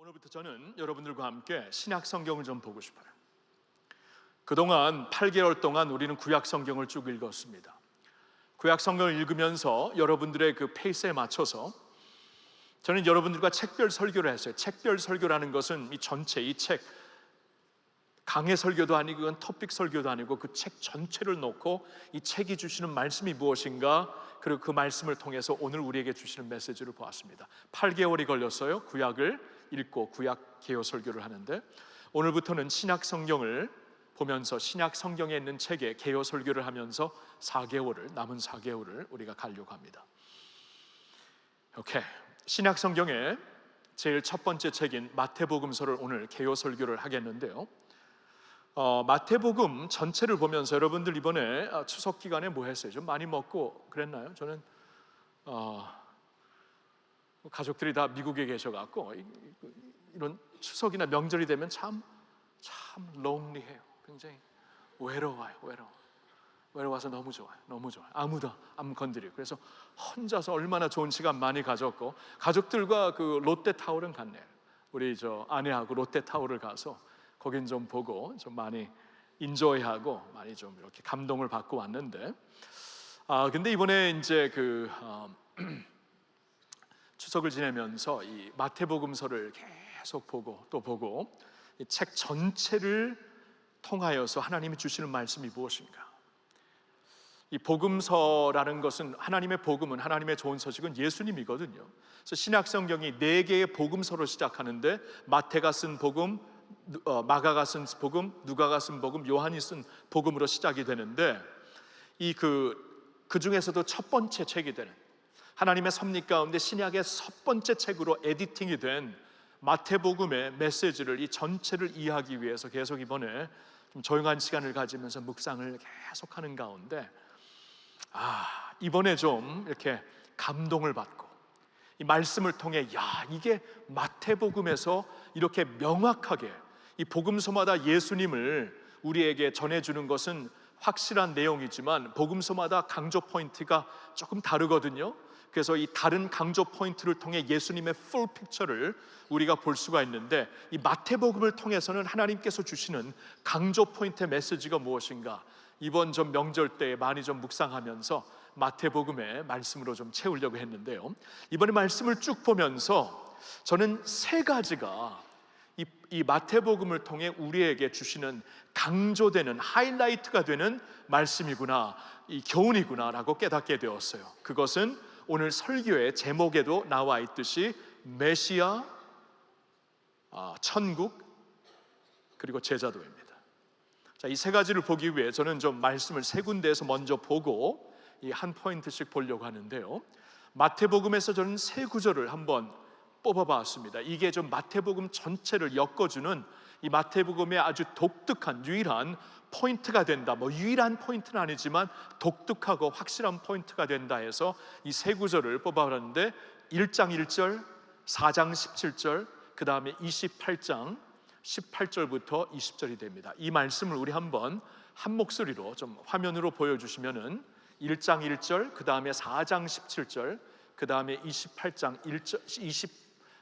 오늘부터 저는 여러분들과 함께 신약 성경을 좀 보고 싶어요. 그동안 8개월 동안 우리는 구약 성경을 쭉 읽었습니다. 구약 성경을 읽으면서 여러분들의 그 페이스에 맞춰서 저는 여러분들과 책별 설교를 했어요. 책별 설교라는 것은 이 전체, 이 책 강해 설교도 아니고 이건 토픽 설교도 아니고 그 책 전체를 놓고 이 책이 주시는 말씀이 무엇인가, 그리고 그 말씀을 통해서 오늘 우리에게 주시는 메시지를 보았습니다. 8개월이 걸렸어요. 구약을 읽고 구약 개요 설교를 하는데, 오늘부터는 신약 성경을 보면서 신약 성경에 있는 책의 개요 설교를 하면서 남은 4개월을 우리가 가려고 합니다. 오케이. 신약 성경의 제일 첫 번째 책인 마태복음서를 오늘 개요 설교를 하겠는데요. 마태복음 전체를 보면서 여러분들 이번에 추석 기간에 뭐 했어요? 좀 많이 먹고 그랬나요? 저는 가족들이 다 미국에 계셔갖고 이런 추석이나 명절이 되면 참 lonely해요. 굉장히 외로워서 너무 좋아요. 아무도 안 건드리고, 그래서 혼자서 얼마나 좋은 시간 많이 가졌고, 가족들과 그 롯데타워는 갔네요. 우리 아내하고 롯데타워를 가서 거긴 좀 보고 좀 많이 인조이하고 많이 좀 이렇게 감동을 받고 왔는데, 근데 이번에 이제 추석을 지내면서 이 마태복음서를 계속 보고 또 보고, 이 책 전체를 통하여서 하나님이 주시는 말씀이 무엇인가. 이 복음서라는 것은, 하나님의 복음은, 하나님의 좋은 소식은 예수님이거든요. 그래서 신약 성경이 4개의 복음서로 시작하는데, 마태가 쓴 복음, 마가가 쓴 복음, 누가가 쓴 복음, 요한이 쓴 복음으로 시작이 되는데, 그 중에서도 첫 번째 책이 되는, 하나님의 섭리 가운데 신약의 첫 번째 책으로 에디팅이 된 마태복음의 메시지를, 이 전체를 이해하기 위해서 계속 이번에 좀 조용한 시간을 가지면서 묵상을 계속하는 가운데, 이번에 좀 이렇게 감동을 받고, 이 말씀을 통해 이게 마태복음에서 이렇게 명확하게 이 복음서마다 예수님을 우리에게 전해주는 것은 확실한 내용이지만, 복음서마다 강조 포인트가 조금 다르거든요. 그래서 이 다른 강조 포인트를 통해 예수님의 풀 픽처를 우리가 볼 수가 있는데, 이 마태복음을 통해서는 하나님께서 주시는 강조 포인트의 메시지가 무엇인가, 이번 좀 명절 때 많이 좀 묵상하면서 마태복음의 말씀으로 좀 채우려고 했는데요. 이번에 말씀을 쭉 보면서 저는 3가지가 이 마태복음을 통해 우리에게 주시는 강조되는, 하이라이트가 되는 말씀이구나, 이 교훈이구나 라고 깨닫게 되었어요. 그것은 오늘 설교의 제목에도 나와 있듯이 메시아, 천국, 그리고 제자도입니다. 이 3가지를 보기 위해 저는 좀 말씀을 3군데에서 먼저 보고 이 한 포인트씩 보려고 하는데요. 마태복음에서 저는 3구절을 한번 뽑아봤습니다. 이게 좀 마태복음 전체를 엮어주는, 이 마태복음의 아주 독특한 유일한 포인트가 된다. 유일한 포인트는 아니지만 독특하고 확실한 포인트가 된다 해서 이 3구절을 뽑아봤는데, 1장 1절, 4장 17절, 그 다음에 28장 18절부터 20절이 됩니다. 이 말씀을 우리 한번 한 목소리로 좀 화면으로 보여주시면은 1장 1절, 그 다음에 4장 17절, 그 다음에 28장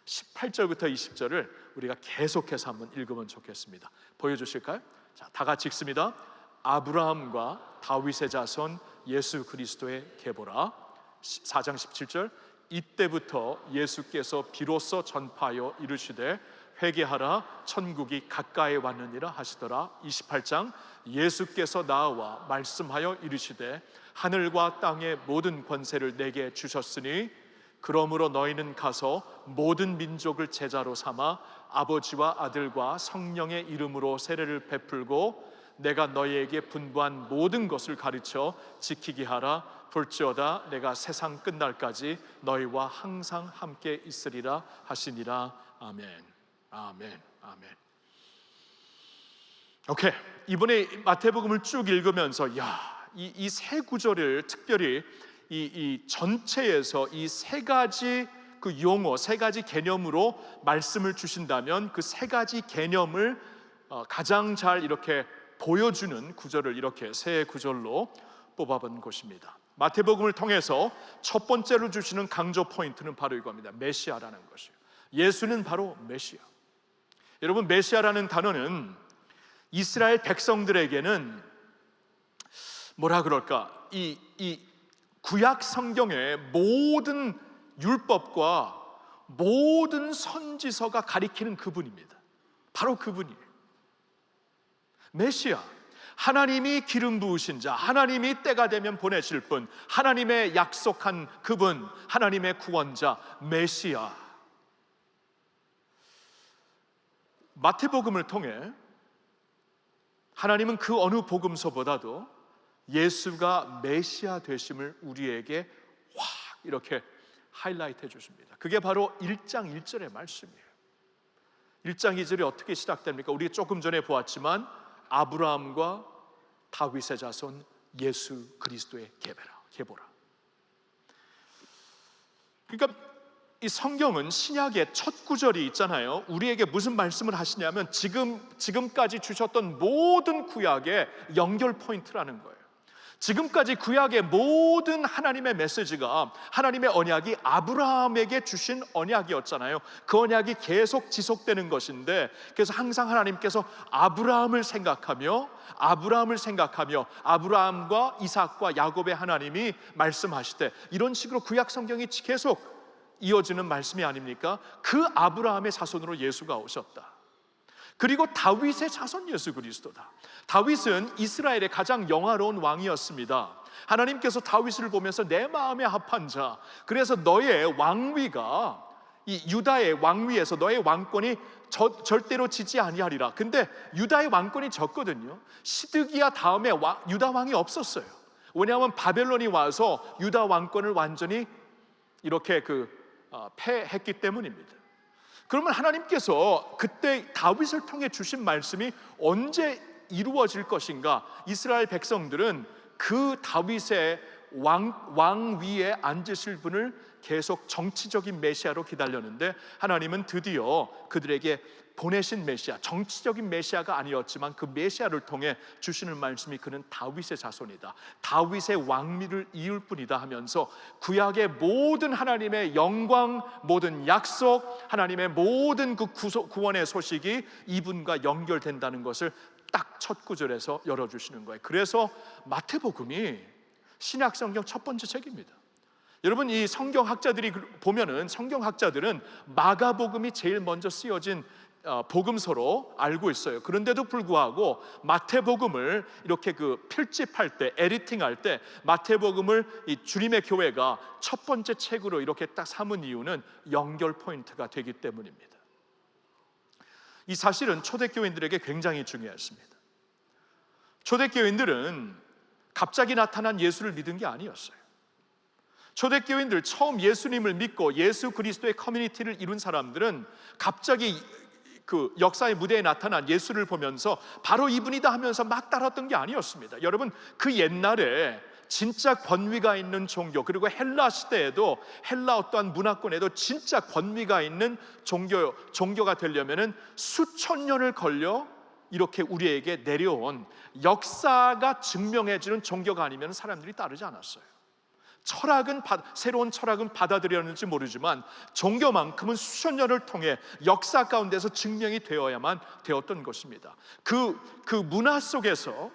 18절부터 20절을 우리가 계속해서 한번 읽으면 좋겠습니다. 보여주실까요? 자, 다 같이 읽습니다. 아브라함과 다윗의 자손 예수 그리스도의 계보라. 4장 17절, 이때부터 예수께서 비로소 전파하여 이르시되 회개하라, 천국이 가까이 왔느니라 하시더라. 28장, 예수께서 나와 말씀하여 이르시되 하늘과 땅의 모든 권세를 내게 주셨으니 그러므로 너희는 가서 모든 민족을 제자로 삼아 아버지와 아들과 성령의 이름으로 세례를 베풀고 내가 너희에게 분부한 모든 것을 가르쳐 지키게 하라. 볼지어다 내가 세상 끝날까지 너희와 항상 함께 있으리라 하시니라. 아멘. 아멘. 아멘. 오케이. 이번에 마태복음을 쭉 읽으면서 이 3구절을 특별히 이 전체에서 이 3가지 그 용어, 3가지 개념으로 말씀을 주신다면 그 3가지 개념을 가장 잘 이렇게 보여주는 구절을 이렇게 3구절로 뽑아본 것입니다. 마태복음을 통해서 첫 번째로 주시는 강조 포인트는 바로 이겁니다. 메시아라는 것이에요. 예수는 바로 메시아. 여러분, 메시아라는 단어는 이스라엘 백성들에게는 뭐라 그럴까, 이 구약 성경의 모든 율법과 모든 선지서가 가리키는 그분입니다. 바로 그분이에요. 메시아, 하나님이 기름 부으신 자, 하나님이 때가 되면 보내실 분, 하나님의 약속한 그분, 하나님의 구원자 메시아. 마태복음을 통해 하나님은 그 어느 복음서보다도 예수가 메시아 되심을 우리에게 확 이렇게 하이라이트 해주십니다. 그게 바로 1장 1절의 말씀이에요. 1장 2절이 어떻게 시작됩니까? 우리 조금 전에 보았지만 아브라함과 다윗의 자손 예수 그리스도의 계보라. 그러니까 이 성경은 신약의 첫 구절이 있잖아요. 우리에게 무슨 말씀을 하시냐면 지금까지 주셨던 모든 구약의 연결 포인트라는 거예요. 지금까지 구약의 모든 하나님의 메시지가, 하나님의 언약이 아브라함에게 주신 언약이었잖아요. 그 언약이 계속 지속되는 것인데, 그래서 항상 하나님께서 아브라함을 생각하며 아브라함과 이삭과 야곱의 하나님이 말씀하실 때, 이런 식으로 구약 성경이 계속 이어지는 말씀이 아닙니까? 그 아브라함의 자손으로 예수가 오셨다. 그리고 다윗의 자손 예수 그리스도다. 다윗은 이스라엘의 가장 영화로운 왕이었습니다. 하나님께서 다윗을 보면서 내 마음에 합한 자, 그래서 너의 왕위가, 이 유다의 왕위에서 너의 왕권이 절대로 지지 아니하리라. 근데 유다의 왕권이 졌거든요. 시드기야 다음에 유다 왕이 없었어요. 왜냐하면 바벨론이 와서 유다 왕권을 완전히 이렇게 패했기 때문입니다. 그러면 하나님께서 그때 다윗을 통해 주신 말씀이 언제 이루어질 것인가? 이스라엘 백성들은 그 다윗의 왕위에 앉으실 분을 계속 정치적인 메시아로 기다렸는데, 하나님은 드디어 그들에게 보내신 메시아, 정치적인 메시아가 아니었지만 그 메시아를 통해 주시는 말씀이 그는 다윗의 자손이다, 다윗의 왕위를 이을 뿐이다 하면서 구약의 모든 하나님의 영광, 모든 약속, 하나님의 모든 그 구원의 소식이 이분과 연결된다는 것을 딱 첫 구절에서 열어주시는 거예요. 그래서 마태복음이 신약 성경 첫 번째 책입니다. 여러분, 이 성경학자들이 보면은, 성경학자들은 마가복음이 제일 먼저 쓰여진 복음서로 알고 있어요. 그런데도 불구하고 마태복음을 이렇게 필집할 때, 에디팅할 때 마태복음을 이 주님의 교회가 첫 번째 책으로 이렇게 딱 삼은 이유는 연결 포인트가 되기 때문입니다. 이 사실은 초대교인들에게 굉장히 중요했습니다. 초대교인들은 갑자기 나타난 예수를 믿은 게 아니었어요. 초대교인들, 처음 예수님을 믿고 예수 그리스도의 커뮤니티를 이룬 사람들은 갑자기 그 역사의 무대에 나타난 예수를 보면서 바로 이분이다 하면서 막 따랐던 게 아니었습니다. 여러분, 그 옛날에 진짜 권위가 있는 종교, 그리고 헬라 시대에도, 헬라 어떠한 문화권에도 진짜 권위가 있는 종교가 되려면은 수천 년을 걸려 이렇게 우리에게 내려온 역사가 증명해주는 종교가 아니면 사람들이 따르지 않았어요. 새로운 철학은 받아들였는지 모르지만 종교만큼은 수천 년을 통해 역사 가운데서 증명이 되어야만 되었던 것입니다. 그 문화 속에서,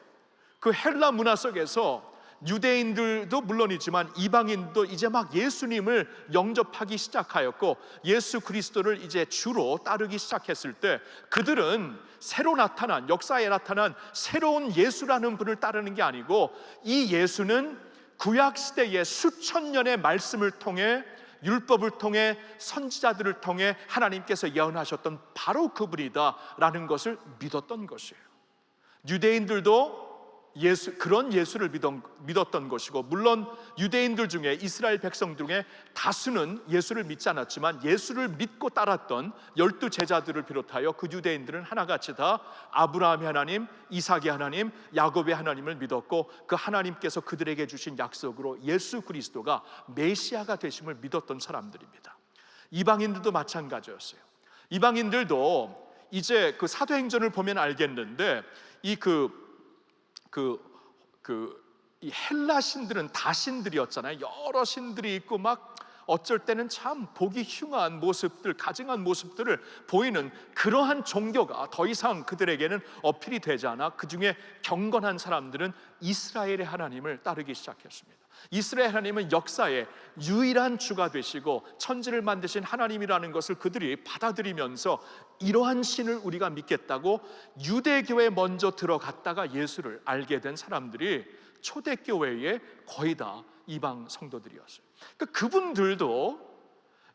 그 헬라 문화 속에서 유대인들도 물론이지만 이방인도 이제 막 예수님을 영접하기 시작하였고, 예수 그리스도를 이제 주로 따르기 시작했을 때, 그들은 새로 나타난, 역사에 나타난 새로운 예수라는 분을 따르는 게 아니고, 이 예수는 구약 시대의 수천 년의 말씀을 통해, 율법을 통해, 선지자들을 통해 하나님께서 예언하셨던 바로 그분이다라는 것을 믿었던 것이에요. 유대인들도 그런 예수를 믿었던 것이고, 물론 유대인들 중에, 이스라엘 백성 중에 다수는 예수를 믿지 않았지만 예수를 믿고 따랐던 12 제자들을 비롯하여 그 유대인들은 하나같이 다 아브라함의 하나님, 이삭의 하나님, 야곱의 하나님을 믿었고, 그 하나님께서 그들에게 주신 약속으로 예수 그리스도가 메시아가 되심을 믿었던 사람들입니다. 이방인들도 마찬가지였어요. 이방인들도 이제 그 사도행전을 보면 알겠는데, 이 헬라 신들은 다 신들이었잖아요. 여러 신들이 있고 막 어쩔 때는 참 보기 흉한 모습들, 가증한 모습들을 보이는 그러한 종교가 더 이상 그들에게는 어필이 되지 않아 그 중에 경건한 사람들은 이스라엘의 하나님을 따르기 시작했습니다. 이스라엘 하나님은 역사의 유일한 주가 되시고 천지를 만드신 하나님이라는 것을 그들이 받아들이면서 이러한 신을 우리가 믿겠다고 유대교에 먼저 들어갔다가 예수를 알게 된 사람들이 초대교회의 거의 다 이방 성도들이었어요. 그러니까 그분들도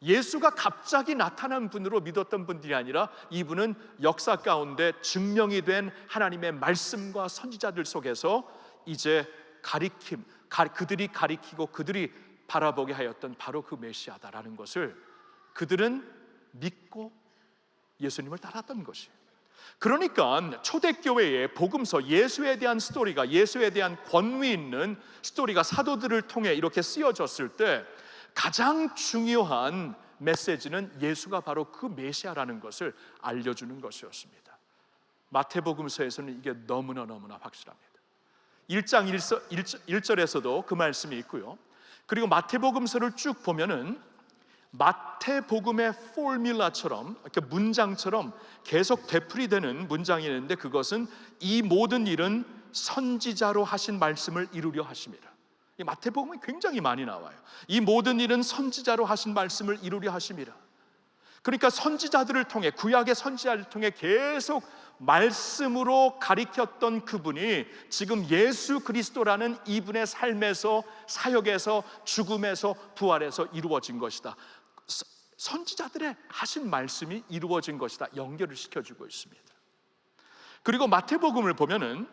예수가 갑자기 나타난 분으로 믿었던 분들이 아니라 이분은 역사 가운데 증명이 된 하나님의 말씀과 선지자들 속에서 이제 그들이 가리키고 그들이 바라보게 하였던 바로 그 메시아다라는 것을 그들은 믿고 예수님을 따랐던 것이에요. 그러니까 초대교회의 복음서, 예수에 대한 스토리가, 예수에 대한 권위 있는 스토리가 사도들을 통해 이렇게 쓰여졌을 때 가장 중요한 메시지는 예수가 바로 그 메시아라는 것을 알려주는 것이었습니다. 마태복음서에서는 이게 너무나 확실합니다. 1장 1절에서도 그 말씀이 있고요. 그리고 마태복음서를 쭉 보면은 마태복음의 포뮬라처럼, 이렇게 문장처럼 계속 되풀이되는 문장이 있는데 그것은 이 모든 일은 선지자로 하신 말씀을 이루려 하심이라. 이 마태복음이 굉장히 많이 나와요. 이 모든 일은 선지자로 하신 말씀을 이루려 하심이라. 그러니까 선지자들을 통해, 구약의 선지자들을 통해 계속 말씀으로 가리켰던 그분이 지금 예수 그리스도라는 이분의 삶에서, 사역에서, 죽음에서, 부활에서 이루어진 것이다. 선지자들의 하신 말씀이 이루어진 것이다. 연결을 시켜주고 있습니다. 그리고 마태복음을 보면은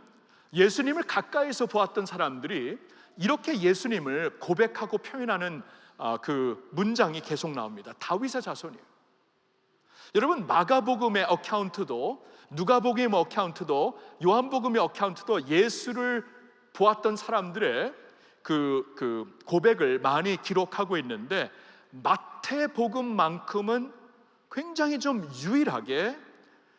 예수님을 가까이서 보았던 사람들이 이렇게 예수님을 고백하고 표현하는 그 문장이 계속 나옵니다. 다윗의 자손이에요. 여러분, 마가복음의 어카운트도, 누가복음의 어카운트도, 요한복음의 어카운트도 예수를 보았던 사람들의 그 고백을 많이 기록하고 있는데 마태복음만큼은 굉장히 좀 유일하게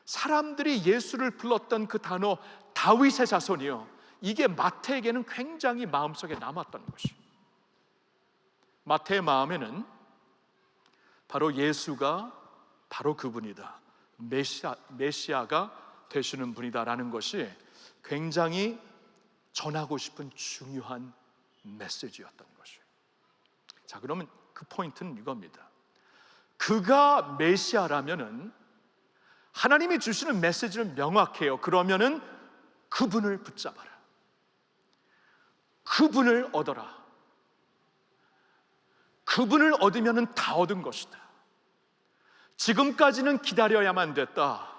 사람들이 예수를 불렀던 그 단어 다윗의 자손이요, 이게 마태에게는 굉장히 마음속에 남았던 것이에요. 마태의 마음에는 바로 예수가 바로 그분이다, 메시아가 되시는 분이다라는 것이 굉장히 전하고 싶은 중요한 메시지였던 것이에요. 자, 그러면 그 포인트는 이겁니다. 그가 메시아라면은 하나님이 주시는 메시지는 명확해요. 그러면은 그분을 붙잡아라, 그분을 얻어라. 그분을 얻으면은 다 얻은 것이다. 지금까지는 기다려야만 됐다.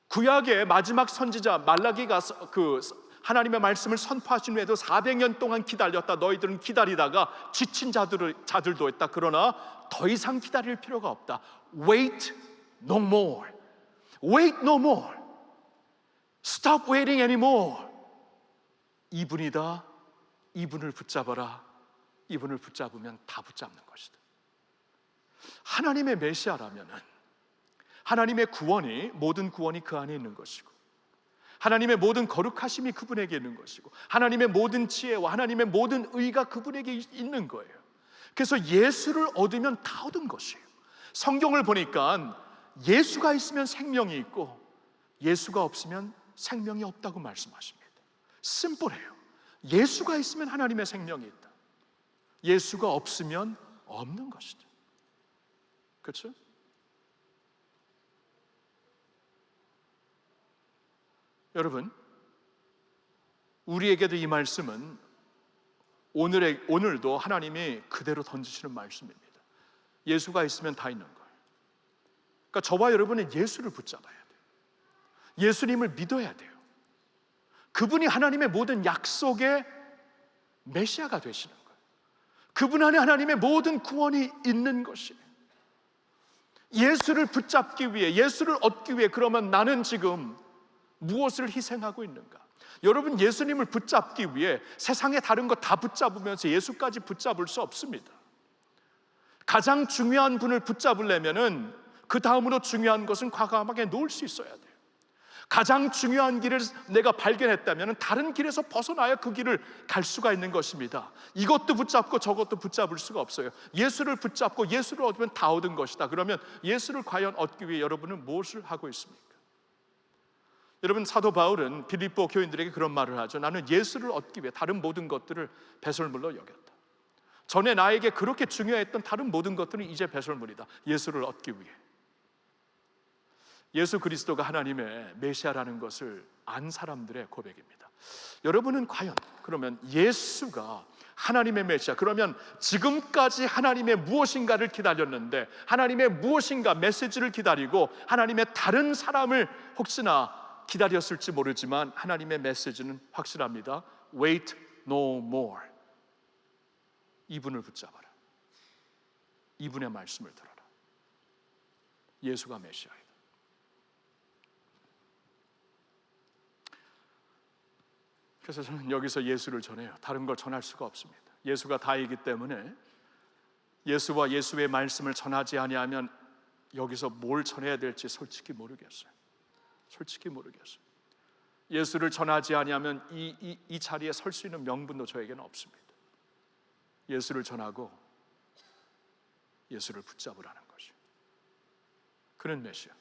구약의 마지막 선지자 말라기가 그 하나님의 말씀을 선포하신 후에도 400년 동안 기다렸다. 너희들은 기다리다가 지친 자들도 있다. 그러나 더 이상 기다릴 필요가 없다. Wait no more. Wait no more. Stop waiting anymore. 이분이다. 이분을 붙잡아라. 이분을 붙잡으면 다 붙잡는 것이다. 하나님의 메시아라면은 하나님의 구원이, 모든 구원이 그 안에 있는 것이고, 하나님의 모든 거룩하심이 그분에게 있는 것이고, 하나님의 모든 지혜와 하나님의 모든 의가 그분에게 있는 거예요. 그래서 예수를 얻으면 다 얻은 것이에요. 성경을 보니까 예수가 있으면 생명이 있고 예수가 없으면 생명이 없다고 말씀하십니다. 심플해요. 예수가 있으면 하나님의 생명이 있다. 예수가 없으면 없는 것이다. 그렇죠? 여러분, 우리에게도 이 말씀은 오늘도 하나님이 그대로 던지시는 말씀입니다. 예수가 있으면 다 있는 거예요. 그러니까 저와 여러분은 예수를 붙잡아야 돼요. 예수님을 믿어야 돼요. 그분이 하나님의 모든 약속의 메시아가 되시는 거예요. 그분 안에 하나님의 모든 구원이 있는 것이에요. 예수를 붙잡기 위해, 예수를 얻기 위해 그러면 나는 지금 무엇을 희생하고 있는가? 여러분, 예수님을 붙잡기 위해 세상의 다른 거 다 붙잡으면서 예수까지 붙잡을 수 없습니다. 가장 중요한 분을 붙잡으려면은 그 다음으로 중요한 것은 과감하게 놓을 수 있어야 돼요. 가장 중요한 길을 내가 발견했다면 다른 길에서 벗어나야 그 길을 갈 수가 있는 것입니다. 이것도 붙잡고 저것도 붙잡을 수가 없어요. 예수를 붙잡고 예수를 얻으면 다 얻은 것이다. 그러면 예수를 과연 얻기 위해 여러분은 무엇을 하고 있습니까? 여러분, 사도 바울은 빌립보 교인들에게 그런 말을 하죠. 나는 예수를 얻기 위해 다른 모든 것들을 배설물로 여겼다. 전에 나에게 그렇게 중요했던 다른 모든 것들은 이제 배설물이다. 예수를 얻기 위해. 예수 그리스도가 하나님의 메시아라는 것을 안 사람들의 고백입니다. 여러분은 과연 그러면 예수가 하나님의 메시아, 그러면 지금까지 하나님의 무엇인가를 기다렸는데, 하나님의 무엇인가 메시지를 기다리고 하나님의 다른 사람을 혹시나 기다렸을지 모르지만 하나님의 메시지는 확실합니다. Wait no more. 이분을 붙잡아라. 이분의 말씀을 들어라. 예수가 메시아이다. 그래서 저는 여기서 예수를 전해요. 다른 걸 전할 수가 없습니다. 예수가 다이기 때문에 예수와 예수의 말씀을 전하지 아니하면 여기서 뭘 전해야 될지 솔직히 모르겠어요. 솔직히 모르겠어요. 예수를 전하지 아니하면 이 자리에 설 수 있는 명분도 저에게는 없습니다. 예수를 전하고 예수를 붙잡으라는 것이, 그는 메시아.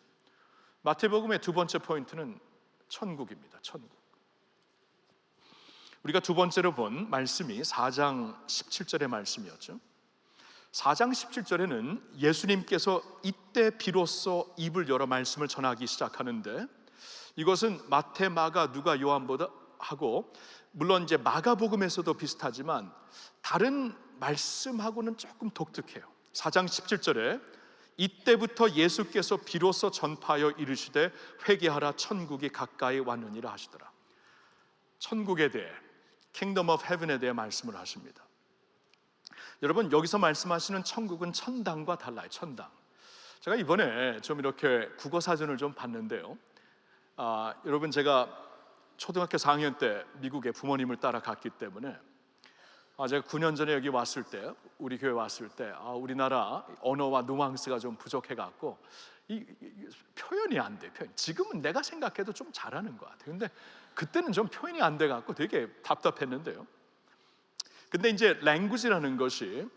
마태복음의 두 번째 포인트는 천국입니다. 천국. 우리가 두 번째로 본 말씀이 4장 17절의 말씀이었죠. 4장 17절에는 예수님께서 이때 비로소 입을 열어 말씀을 전하기 시작하는데, 이것은 마태, 마가, 누가, 요한보다 하고, 물론 이제 마가복음에서도 비슷하지만 다른 말씀하고는 조금 독특해요. 4장 17절에 이때부터 예수께서 비로소 전파하여 이르시되 회개하라 천국이 가까이 왔느니라 하시더라. 천국에 대해, Kingdom of Heaven에 대해 말씀을 하십니다. 여러분, 여기서 말씀하시는 천국은 천당과 달라요. 천당. 제가 이번에 좀 이렇게 국어사전을 좀 봤는데요, 여러분, 제가 초등학교 4학년 때 미국에 부모님을 따라 갔기 때문에 제가 9년 전에 여기 왔을 때, 우리 교회 왔을 때 우리나라 언어와 누앙스가 좀 부족해갖고 이 표현이 안 돼. 지금은 내가 생각해도 좀 잘하는 것 같아요. 근데 그때는 좀 표현이 안 돼갖고 되게 답답했는데요. 근데 이제 language라는 것이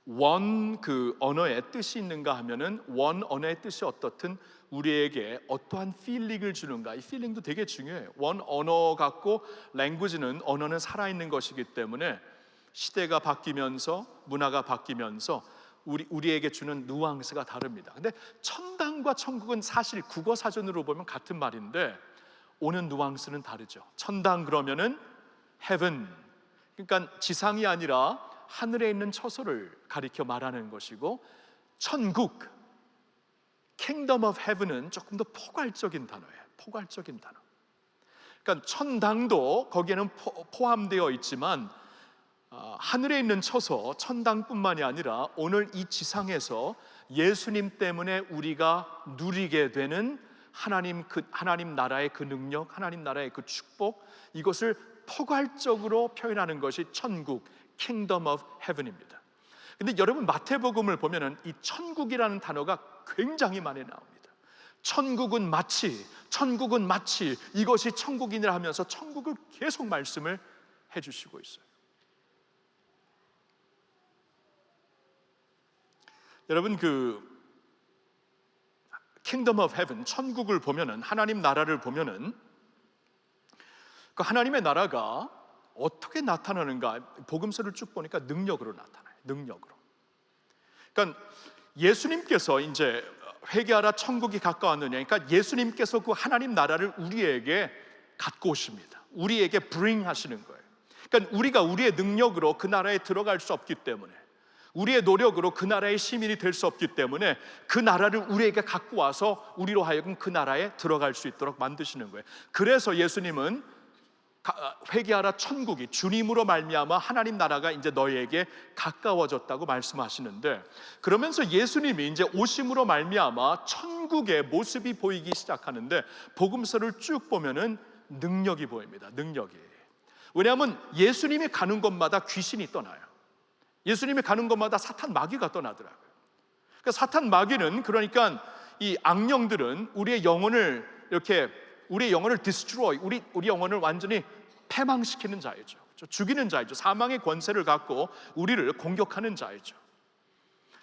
원 그 언어의 뜻이 있는가 하면은 원 언어의 뜻이 어떻든 우리에게 어떠한 feeling을 주는가, 이 feeling도 되게 중요해요. 원 언어 갖고 language는, 언어는 살아있는 것이기 때문에 시대가 바뀌면서 문화가 바뀌면서 우리에게 주는 누앙스가 다릅니다. 근데 천당과 천국은 사실 국어 사전으로 보면 같은 말인데 오는 누앙스는 다르죠. 천당 그러면은 heaven, 그러니까 지상이 아니라 하늘에 있는 처소를 가리켜 말하는 것이고, 천국, Kingdom of Heaven은 조금 더 포괄적인 단어예요. 포괄적인 단어. 그러니까 천당도 거기에는 포함되어 있지만 하늘에 있는 처소, 천당뿐만이 아니라 오늘 이 지상에서 예수님 때문에 우리가 누리게 되는 하나님 나라의 그 능력, 하나님 나라의 그 축복, 이것을 포괄적으로 표현하는 것이 천국, Kingdom of Heaven입니다. 근데 여러분, 마태복음을 보면은 이 천국이라는 단어가 굉장히 많이 나옵니다. 천국은 마치 이것이 천국이니라 하면서 천국을 계속 말씀을 해주시고 있어요. 여러분, 그 Kingdom of Heaven, 천국을 보면은, 하나님 나라를 보면은 그 하나님의 나라가 어떻게 나타나는가, 복음서를 쭉 보니까 능력으로 나타나요. 능력으로. 그러니까 예수님께서 이제 회개하라 천국이 가까웠느냐, 그러니까 예수님께서 그 하나님 나라를 우리에게 갖고 오십니다. 우리에게 bring 하시는 거예요. 그러니까 우리가 우리의 능력으로 그 나라에 들어갈 수 없기 때문에, 우리의 노력으로 그 나라의 시민이 될 수 없기 때문에 그 나라를 우리에게 갖고 와서 우리로 하여금 그 나라에 들어갈 수 있도록 만드시는 거예요. 그래서 예수님은 회개하라 천국이, 주님으로 말미암아 하나님 나라가 이제 너희에게 가까워졌다고 말씀하시는데, 그러면서 예수님이 이제 오심으로 말미암아 천국의 모습이 보이기 시작하는데, 복음서를 쭉 보면은 능력이 보입니다. 능력이. 왜냐하면 예수님이 가는 곳마다 귀신이 떠나요. 예수님이 가는 곳마다 사탄 마귀가 떠나더라고요. 그러니까 사탄 마귀는, 그러니까 이 악령들은 우리의 영혼을 이렇게 우리의 영혼을 destroy, 우리 영혼을 완전히 패망시키는 자이죠. 죽이는 자이죠. 사망의 권세를 갖고 우리를 공격하는 자이죠.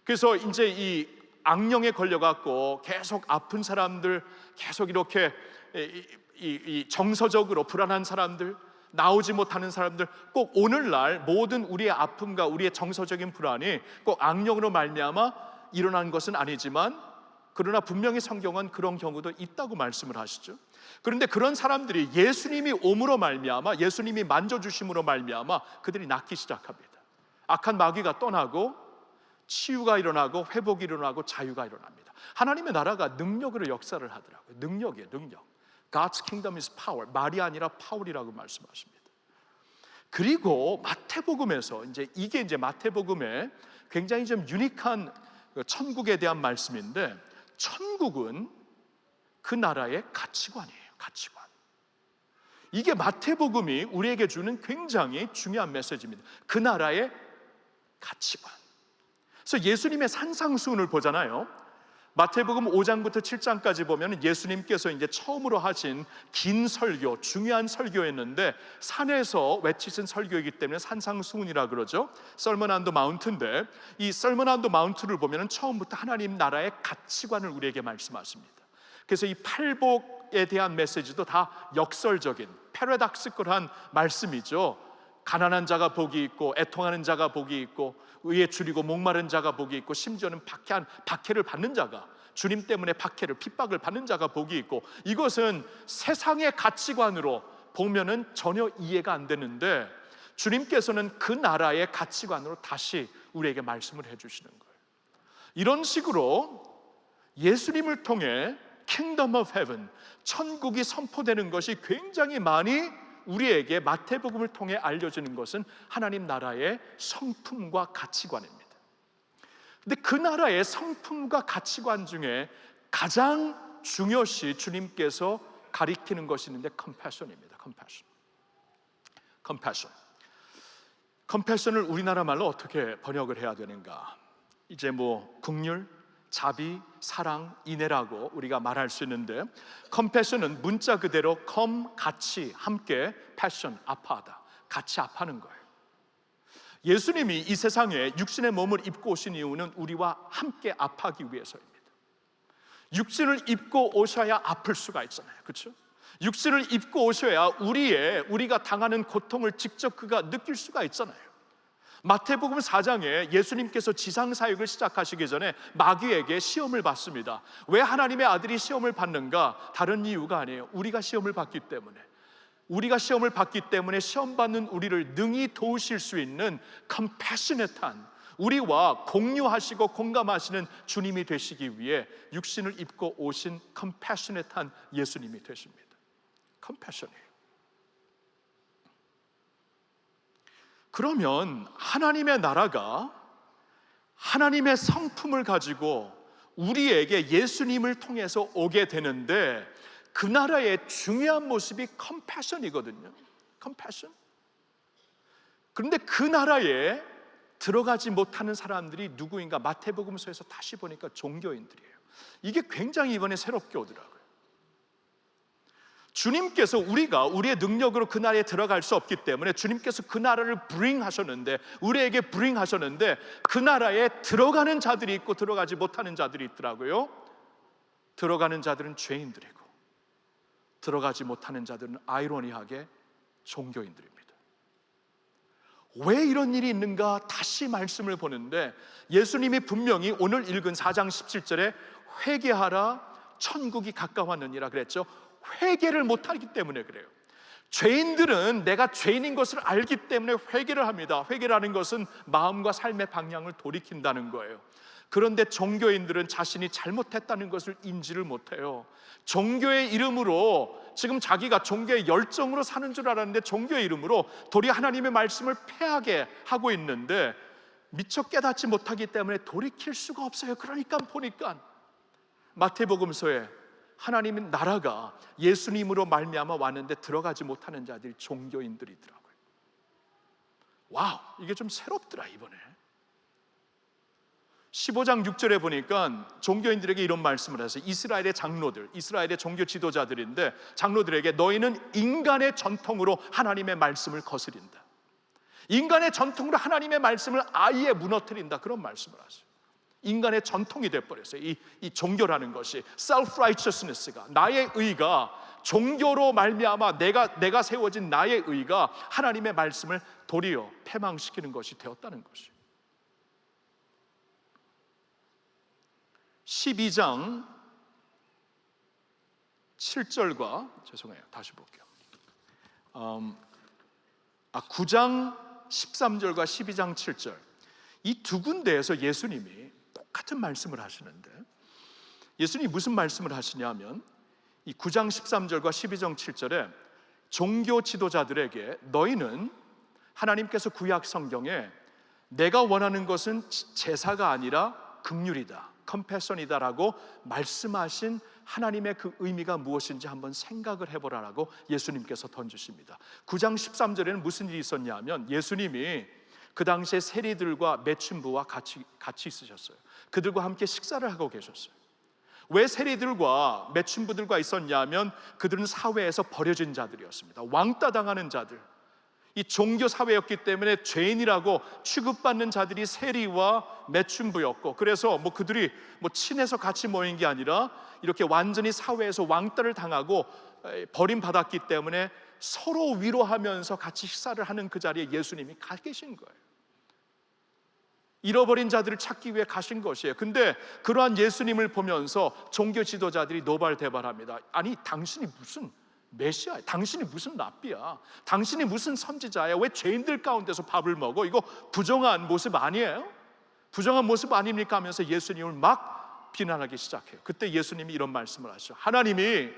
그래서 이제 이 악령에 걸려갖고 계속 아픈 사람들, 계속 이렇게 이 정서적으로 불안한 사람들, 나오지 못하는 사람들, 꼭 오늘날 모든 우리의 아픔과 우리의 정서적인 불안이 꼭 악령으로 말미암아 일어난 것은 아니지만, 그러나 분명히 성경은 그런 경우도 있다고 말씀을 하시죠. 그런데 그런 사람들이 예수님이 옴으로 말미암아, 예수님이 만져주심으로 말미암아 그들이 낫기 시작합니다. 악한 마귀가 떠나고 치유가 일어나고 회복이 일어나고 자유가 일어납니다. 하나님의 나라가 능력으로 역사를 하더라고요. 능력이에요, 능력. God's kingdom is power. 말이 아니라 파울이라고 말씀하십니다. 그리고 마태복음에서 이게 이제 마태복음에 굉장히 좀 유니크한 천국에 대한 말씀인데, 천국은 그 나라의 가치관이에요. 가치관. 이게 마태복음이 우리에게 주는 굉장히 중요한 메시지입니다. 그 나라의 가치관. 그래서 예수님의 산상수훈을 보잖아요. 마태복음 5장부터 7장까지 보면 예수님께서 이제 처음으로 하신 긴 설교, 중요한 설교였는데 산에서 외치신 설교이기 때문에 산상수훈이라 그러죠. Sermon on the Mount인데, 이 Sermon on the Mount를 보면 처음부터 하나님 나라의 가치관을 우리에게 말씀하십니다. 그래서 이 팔복에 대한 메시지도 다 역설적인 패러닥시컬한 말씀이죠. 가난한 자가 복이 있고, 애통하는 자가 복이 있고, 의에 줄이고 목마른 자가 복이 있고, 심지어는 박해를 받는 자가, 주님 때문에 박해를, 핍박을 받는 자가 복이 있고, 이것은 세상의 가치관으로 보면은 전혀 이해가 안 되는데 주님께서는 그 나라의 가치관으로 다시 우리에게 말씀을 해주시는 거예요. 이런 식으로 예수님을 통해 Kingdom of Heaven, 천국이 선포되는 것이 굉장히 많이 우리에게 마태복음을 통해 알려지는 것은 하나님 나라의 성품과 가치관입니다. 근데 그 나라의 성품과 가치관 중에 가장 중요시 주님께서 가리키는 것이 있는데 compassion입니다. compassion을 우리나라 말로 어떻게 번역을 해야 되는가? 이제 뭐 긍휼, 자비, 사랑, 인애라고 우리가 말할 수 있는데, compassion은 문자 그대로 come, 같이, 함께, passion, 아파하다, 같이 아파하는 거예요. 예수님이 이 세상에 육신의 몸을 입고 오신 이유는 우리와 함께 아파하기 위해서입니다. 육신을 입고 오셔야 아플 수가 있잖아요, 그렇죠? 육신을 입고 오셔야 우리가 당하는 고통을 직접 그가 느낄 수가 있잖아요. 마태복음 4장에 예수님께서 지상사역을 시작하시기 전에 마귀에게 시험을 받습니다. 왜 하나님의 아들이 시험을 받는가? 다른 이유가 아니에요. 우리가 시험을 받기 때문에 시험 받는 우리를 능히 도우실 수 있는 compassionate한, 우리와 공유하시고 공감하시는 주님이 되시기 위해 육신을 입고 오신 compassionate한 예수님이 되십니다. compassion이에요. 그러면 하나님의 나라가 하나님의 성품을 가지고 우리에게 예수님을 통해서 오게 되는데, 그 나라의 중요한 모습이 컴패션이거든요. 컴패션. 그런데 그 나라에 들어가지 못하는 사람들이 누구인가? 마태복음서에서 다시 보니까 종교인들이에요. 이게 굉장히 이번에 새롭게 오더라고요. 주님께서 우리의 능력으로 그 나라에 들어갈 수 없기 때문에 주님께서 그 나라를 우리에게 하셨는데 그 나라에 들어가는 자들이 있고 들어가지 못하는 자들이 있더라고요. 들어가는 자들은 죄인들이고 들어가지 못하는 자들은 아이러니하게 종교인들입니다. 왜 이런 일이 있는가? 다시 말씀을 보는데 예수님이 분명히 오늘 읽은 4장 17절에 회개하라 천국이 가까웠느니라 그랬죠. 회개를 못하기 때문에 그래요. 죄인들은 내가 죄인인 것을 알기 때문에 회개를 합니다. 회개라는 것은 마음과 삶의 방향을 돌이킨다는 거예요. 그런데 종교인들은 자신이 잘못했다는 것을 인지를 못해요. 종교의 이름으로 지금 자기가 종교의 열정으로 사는 줄 알았는데 종교의 이름으로 도리어 하나님의 말씀을 폐하게 하고 있는데 미처 깨닫지 못하기 때문에 돌이킬 수가 없어요. 그러니까 보니까 마태복음서에 하나님의 나라가 예수님으로 말미암아 왔는데 들어가지 못하는 자들이 종교인들이더라고요. 와우, 이게 좀 새롭더라 이번에. 15장 6절에 보니까 종교인들에게 이런 말씀을 하세요. 이스라엘의 장로들, 이스라엘의 종교 지도자들인데 장로들에게 너희는 인간의 전통으로 하나님의 말씀을 거스린다. 인간의 전통으로 하나님의 말씀을 아예 무너뜨린다. 그런 말씀을 하세요. 인간의 전통이 돼버렸어요. 이 종교라는 것이 self-righteousness가, 나의 의가, 종교로 말미암아 내가 세워진 나의 의가 하나님의 말씀을 도리어 패망시키는 것이 되었다는 것이에요. 12장 7절과 죄송해요. 다시 볼게요. 9장 13절과 12장 7절 이 두 군데에서 예수님이 똑같은 말씀을 하시는데, 예수님이 무슨 말씀을 하시냐면 이 9장 13절과 12장 7절에 종교 지도자들에게 너희는 하나님께서 구약 성경에 내가 원하는 것은 제사가 아니라 긍휼이다, 컴패션이다라고 말씀하신 하나님의 그 의미가 무엇인지 한번 생각을 해보라라고 예수님께서 던지십니다. 9장 13절에는 무슨 일이 있었냐면 예수님이 그 당시에 세리들과 매춘부와 같이 있으셨어요. 그들과 함께 식사를 하고 계셨어요. 왜 세리들과 매춘부들과 있었냐면 그들은 사회에서 버려진 자들이었습니다. 왕따 당하는 자들, 이 종교 사회였기 때문에 죄인이라고 취급받는 자들이 세리와 매춘부였고, 그래서 그들이 친해서 같이 모인 게 아니라 이렇게 완전히 사회에서 왕따를 당하고 버림받았기 때문에 서로 위로하면서 같이 식사를 하는 그 자리에 예수님이 가 계신 거예요. 잃어버린 자들을 찾기 위해 가신 것이에요. 근데 그러한 예수님을 보면서 종교 지도자들이 노발대발합니다. 아니 당신이 무슨 메시아야? 당신이 무슨 랍비야? 당신이 무슨 선지자야? 왜 죄인들 가운데서 밥을 먹어? 이거 부정한 모습 아니에요? 부정한 모습 아닙니까? 하면서 예수님을 막 비난하기 시작해요. 그때 예수님이 이런 말씀을 하시죠. 하나님이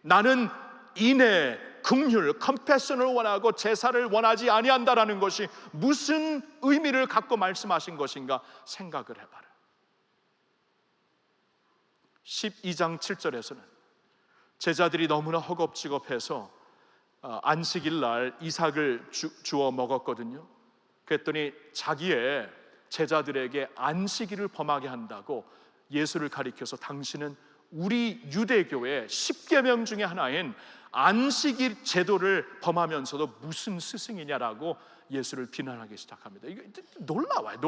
나는 인애, 긍휼, 컴패션을 원하고 제사를 원하지 아니한다라는 것이 무슨 의미를 갖고 말씀하신 것인가 생각을 해봐라. 12장 7절에서는 제자들이 너무나 허겁지겁해서 안식일 날 이삭을 주워 먹었거든요. 그랬더니 자기의 제자들에게 안식일을 범하게 한다고 예수를 가리켜서 당신은 우리 유대교의 10계명 중에 하나인 안식일 제도를 범하면서도 무슨 스승이냐라고 예수를 비난하기 시작합니다. 이거 놀라워요.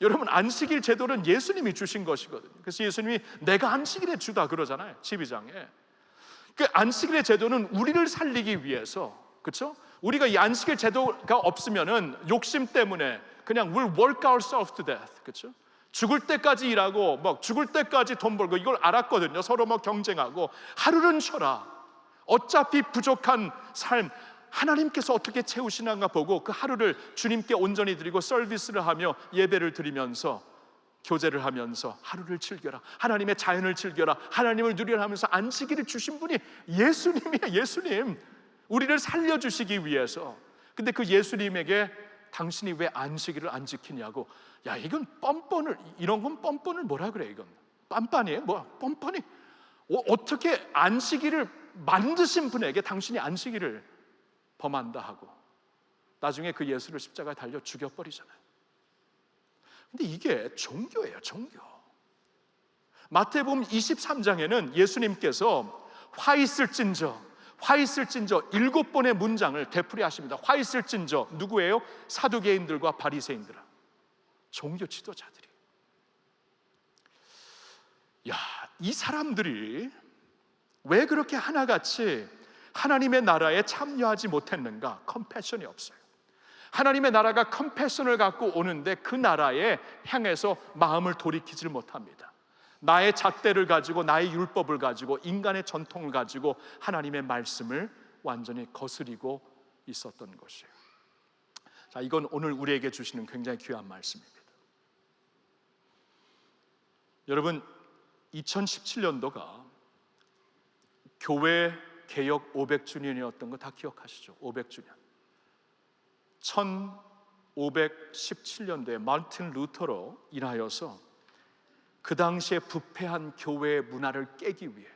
여러분, 안식일 제도는 예수님이 주신 것이거든요. 그래서 예수님이 내가 안식일에 주다 그러잖아요, 12장에. 그 안식일의 제도는 우리를 살리기 위해서, 그렇죠? 우리가 이 안식일 제도가 없으면은 욕심 때문에 그냥 we'll work ourselves to death, 그렇죠? 죽을 때까지 일하고 죽을 때까지 돈 벌고 이걸 알았거든요. 서로 경쟁하고 하루는 쉬어라. 어차피 부족한 삶 하나님께서 어떻게 채우시는가 보고 그 하루를 주님께 온전히 드리고 서비스를 하며 예배를 드리면서 교제를 하면서 하루를 즐겨라. 하나님의 자연을 즐겨라. 하나님을 누리라 하면서 안식일을 주신 분이 예수님이에요. 예수님, 우리를 살려주시기 위해서. 근데 그 예수님에게 당신이 왜 안식일을 안 지키냐고. 야, 이건 뻔뻔을, 이런 건 뻔뻔을 뭐라 그래? 이건 빤빤이에요? 뻔뻔히 어떻게 안식일을 만드신 분에게 당신이 안식일을 범한다 하고 나중에 그 예수를 십자가에 달려 죽여버리잖아요. 근데 이게 종교예요, 종교. 마태복음 23장에는 예수님께서 화 있을진저 7번의 문장을 되풀이하십니다. 화 있을진저 누구예요? 사두개인들과 바리새인들, 종교 지도자들이. 이 사람들이 왜 그렇게 하나같이 하나님의 나라에 참여하지 못했는가? 컴패션이 없어요. 하나님의 나라가 컴패션을 갖고 오는데 그 나라에 향해서 마음을 돌이키질 못합니다. 나의 잣대를 가지고, 나의 율법을 가지고, 인간의 전통을 가지고 하나님의 말씀을 완전히 거스리고 있었던 것이에요. 자, 이건 오늘 우리에게 주시는 굉장히 귀한 말씀입니다. 여러분, 2017년도가 교회 개역 500주년이었던 거 다 기억하시죠? 500주년. 1517년도에 마르틴 루터로 인하여서 그 당시에 부패한 교회의 문화를 깨기 위해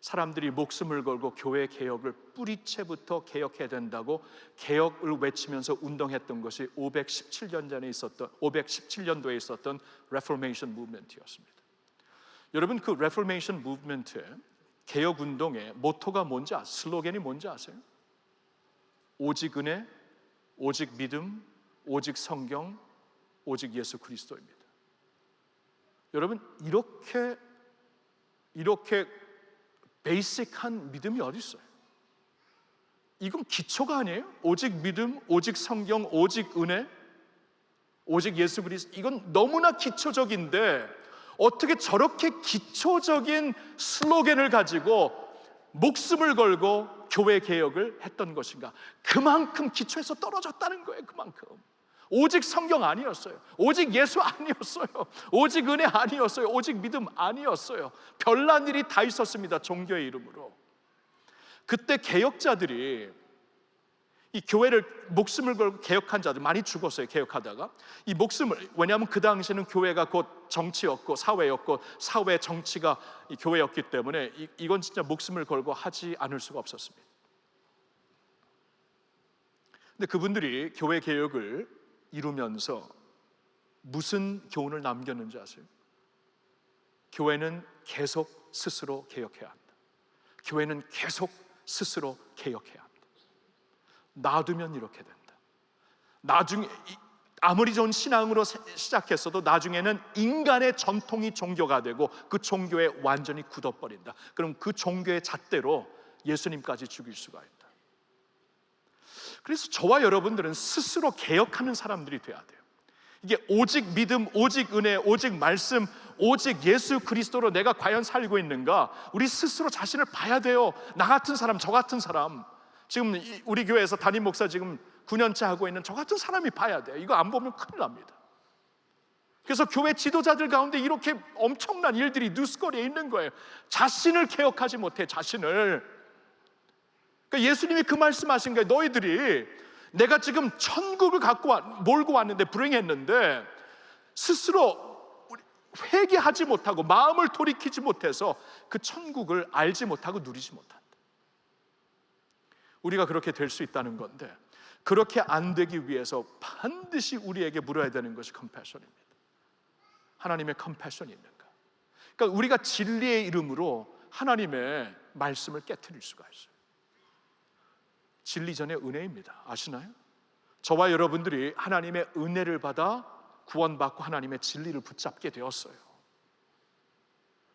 사람들이 목숨을 걸고 교회 개혁을 뿌리채부터 개혁해야 된다고 개혁을 외치면서 운동했던 것이 517년도에 있었던 레포메이션 무브먼트였습니다. 여러분, 그 레포메이션 무브먼트의 개혁 운동의 모토가 뭔지 슬로건이 뭔지 아세요? 오직 은혜, 오직 믿음, 오직 성경, 오직 예수 그리스도입니다. 여러분, 이렇게 베이직한 믿음이 어디 있어요? 이건 기초가 아니에요? 오직 믿음, 오직 성경, 오직 은혜, 오직 예수 그리스도. 이건 너무나 기초적인데 어떻게 저렇게 기초적인 슬로건을 가지고 목숨을 걸고 교회 개혁을 했던 것인가? 그만큼 기초에서 떨어졌다는 거예요. 그만큼. 오직 성경 아니었어요. 오직 예수 아니었어요. 오직 은혜 아니었어요. 오직 믿음 아니었어요. 별난 일이 다 있었습니다. 종교의 이름으로. 그때 개혁자들이 이 교회를 목숨을 걸고 개혁한 자들 많이 죽었어요. 개혁하다가 이 목숨을, 왜냐하면 그 당시에는 교회가 곧 정치였고 사회였고 사회 정치가 이 교회였기 때문에 이건 진짜 목숨을 걸고 하지 않을 수가 없었습니다. 근데 그분들이 교회 개혁을 이루면서 무슨 교훈을 남겼는지 아세요? 교회는 계속 스스로 개혁해야 한다. 교회는 계속 스스로 개혁해야 한다. 놔두면 이렇게 된다. 나중에 아무리 좋은 신앙으로 시작했어도 나중에는 인간의 전통이 종교가 되고 그 종교에 완전히 굳어버린다. 그럼 그 종교의 잣대로 예수님까지 죽일 수가 있다. 그래서 저와 여러분들은 스스로 개혁하는 사람들이 돼야 돼요. 이게 오직 믿음, 오직 은혜, 오직 말씀, 오직 예수 그리스도로 내가 과연 살고 있는가? 우리 스스로 자신을 봐야 돼요. 나 같은 사람, 저 같은 사람, 지금 우리 교회에서 담임 목사 지금 9년째 하고 있는 저 같은 사람이 봐야 돼요. 이거 안 보면 큰일 납니다. 그래서 교회 지도자들 가운데 이렇게 엄청난 일들이 뉴스거리에 있는 거예요. 자신을 개혁하지 못해, 자신을. 그러니까 예수님이 그 말씀하신 거예요. 너희들이 내가 지금 천국을 몰고 왔는데, 불행했는데 스스로 회개하지 못하고 마음을 돌이키지 못해서 그 천국을 알지 못하고 누리지 못한다. 우리가 그렇게 될 수 있다는 건데, 그렇게 안 되기 위해서 반드시 우리에게 물어야 되는 것이 컴패션입니다. 하나님의 컴패션이 있는가? 그러니까 우리가 진리의 이름으로 하나님의 말씀을 깨트릴 수가 있어요. 진리 전에 은혜입니다. 아시나요? 저와 여러분들이 하나님의 은혜를 받아 구원받고 하나님의 진리를 붙잡게 되었어요.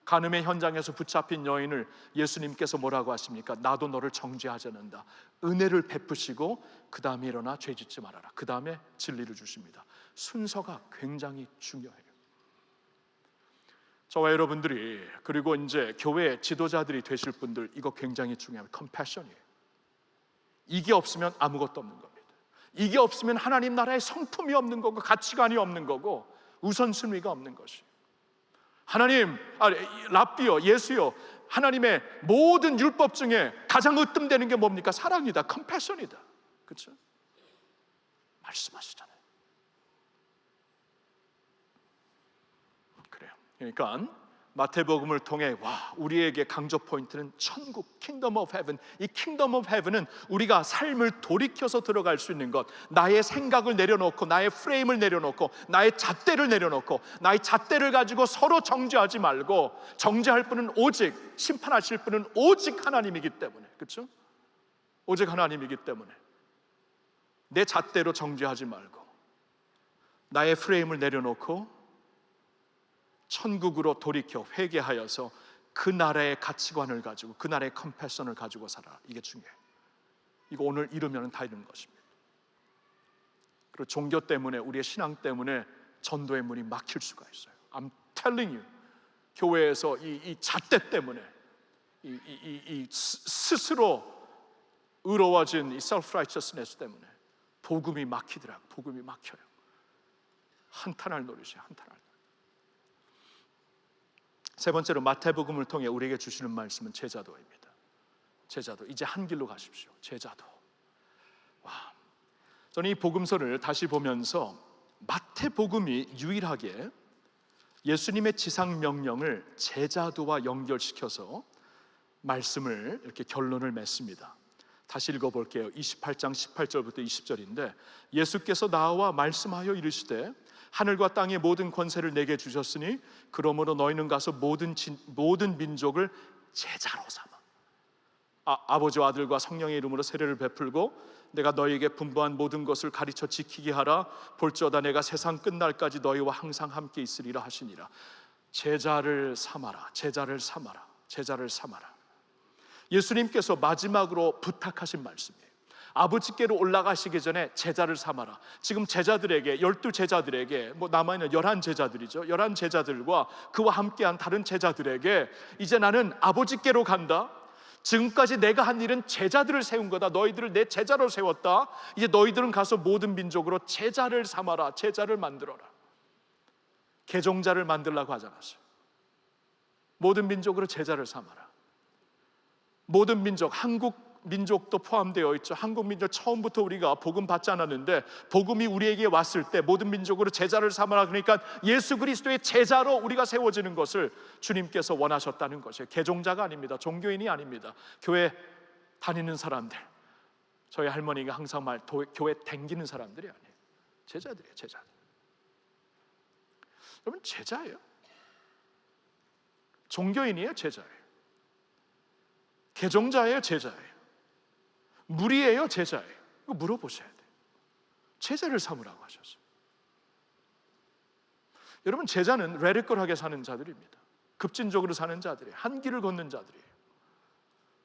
간음의 현장에서 붙잡힌 여인을 예수님께서 뭐라고 하십니까? 나도 너를 정죄하지 않는다. 은혜를 베푸시고 그 다음에 일어나 죄짓지 말아라. 그 다음에 진리를 주십니다. 순서가 굉장히 중요해요. 저와 여러분들이, 그리고 이제 교회 지도자들이 되실 분들, 이거 굉장히 중요합니다. 컴패션이에요. 이게 없으면 아무것도 없는 겁니다. 이게 없으면 하나님 나라의 성품이 없는 거고 가치관이 없는 거고 우선순위가 없는 것이. 하나님, 랍비요, 예수요, 하나님의 모든 율법 중에 가장 으뜸되는 게 뭡니까? 사랑이다, 컴패션이다. 그렇죠? 말씀하시잖아요. 그래요. 그러니까 마태복음을 통해 우리에게 강조 포인트는 천국, 킹덤 오브 헤븐. 이 킹덤 오브 헤븐은 우리가 삶을 돌이켜서 들어갈 수 있는 것, 나의 생각을 내려놓고, 나의 프레임을 내려놓고, 나의 잣대를 내려놓고, 나의 잣대를 가지고 서로 정죄하지 말고, 정죄할 분은 오직, 심판하실 분은 오직 하나님이기 때문에, 그렇죠? 오직 하나님이기 때문에 내 잣대로 정죄하지 말고 나의 프레임을 내려놓고 천국으로 돌이켜 회개하여서 그 나라의 가치관을 가지고, 그 나라의 컴패션을 가지고 살아. 이게 중요해요. 이거 오늘 이루면 다 이루는 것입니다. 그리고 종교 때문에, 우리의 신앙 때문에 전도의 문이 막힐 수가 있어요. I'm telling you, 교회에서 이 잣대 때문에, 이 스스로 의로워진 이 self-righteousness 때문에 복음이 막히더라고요. 복음이 막혀요. 한탄할 노릇이에요. 한탄할 노릇. 세 번째로 마태복음을 통해 우리에게 주시는 말씀은 제자도입니다. 제자도, 이제 한 길로 가십시오. 제자도. 저는 이 복음서를 다시 보면서 마태복음이 유일하게 예수님의 지상 명령을 제자도와 연결시켜서 말씀을 이렇게 결론을 맺습니다. 다시 읽어볼게요. 28장 18절부터 20절인데, 예수께서 나와 말씀하여 이르시되 하늘과 땅의 모든 권세를 내게 주셨으니 그러므로 너희는 가서 모든 민족을 제자로 삼아 아버지와 아들과 성령의 이름으로 세례를 베풀고 내가 너희에게 분부한 모든 것을 가르쳐 지키게 하라. 볼지어다 내가 세상 끝날까지 너희와 항상 함께 있으리라 하시니라. 제자를 삼아라, 제자를 삼아라, 제자를 삼아라. 예수님께서 마지막으로 부탁하신 말씀이에요. 아버지께로 올라가시기 전에 제자를 삼아라. 지금 제자들에게, 12제자들에게, 남아있는 11제자들이죠 11제자들과 그와 함께한 다른 제자들에게 이제 나는 아버지께로 간다. 지금까지 내가 한 일은 제자들을 세운 거다. 너희들을 내 제자로 세웠다. 이제 너희들은 가서 모든 민족으로 제자를 삼아라. 제자를 만들어라. 개종자를 만들라고 하지 않았어요. 모든 민족으로 제자를 삼아라. 모든 민족, 한국 민족도 포함되어 있죠. 한국 민족 처음부터 우리가 복음 받지 않았는데 복음이 우리에게 왔을 때 모든 민족으로 제자를 삼아라. 그러니까 예수 그리스도의 제자로 우리가 세워지는 것을 주님께서 원하셨다는 것이에요. 개종자가 아닙니다. 종교인이 아닙니다. 교회 다니는 사람들, 저희 할머니가 항상 교회 댕기는 사람들이 아니에요. 제자들이에요. 제자들. 여러분, 제자예요. 종교인이에요. 제자예요. 개종자예요. 제자예요. 무리예요. 제자예요. 이거 물어보셔야 돼요. 제자를 삼으라고 하셨어요. 여러분, 제자는 레디컬하게 사는 자들입니다. 급진적으로 사는 자들이에요. 한 길을 걷는 자들이에요.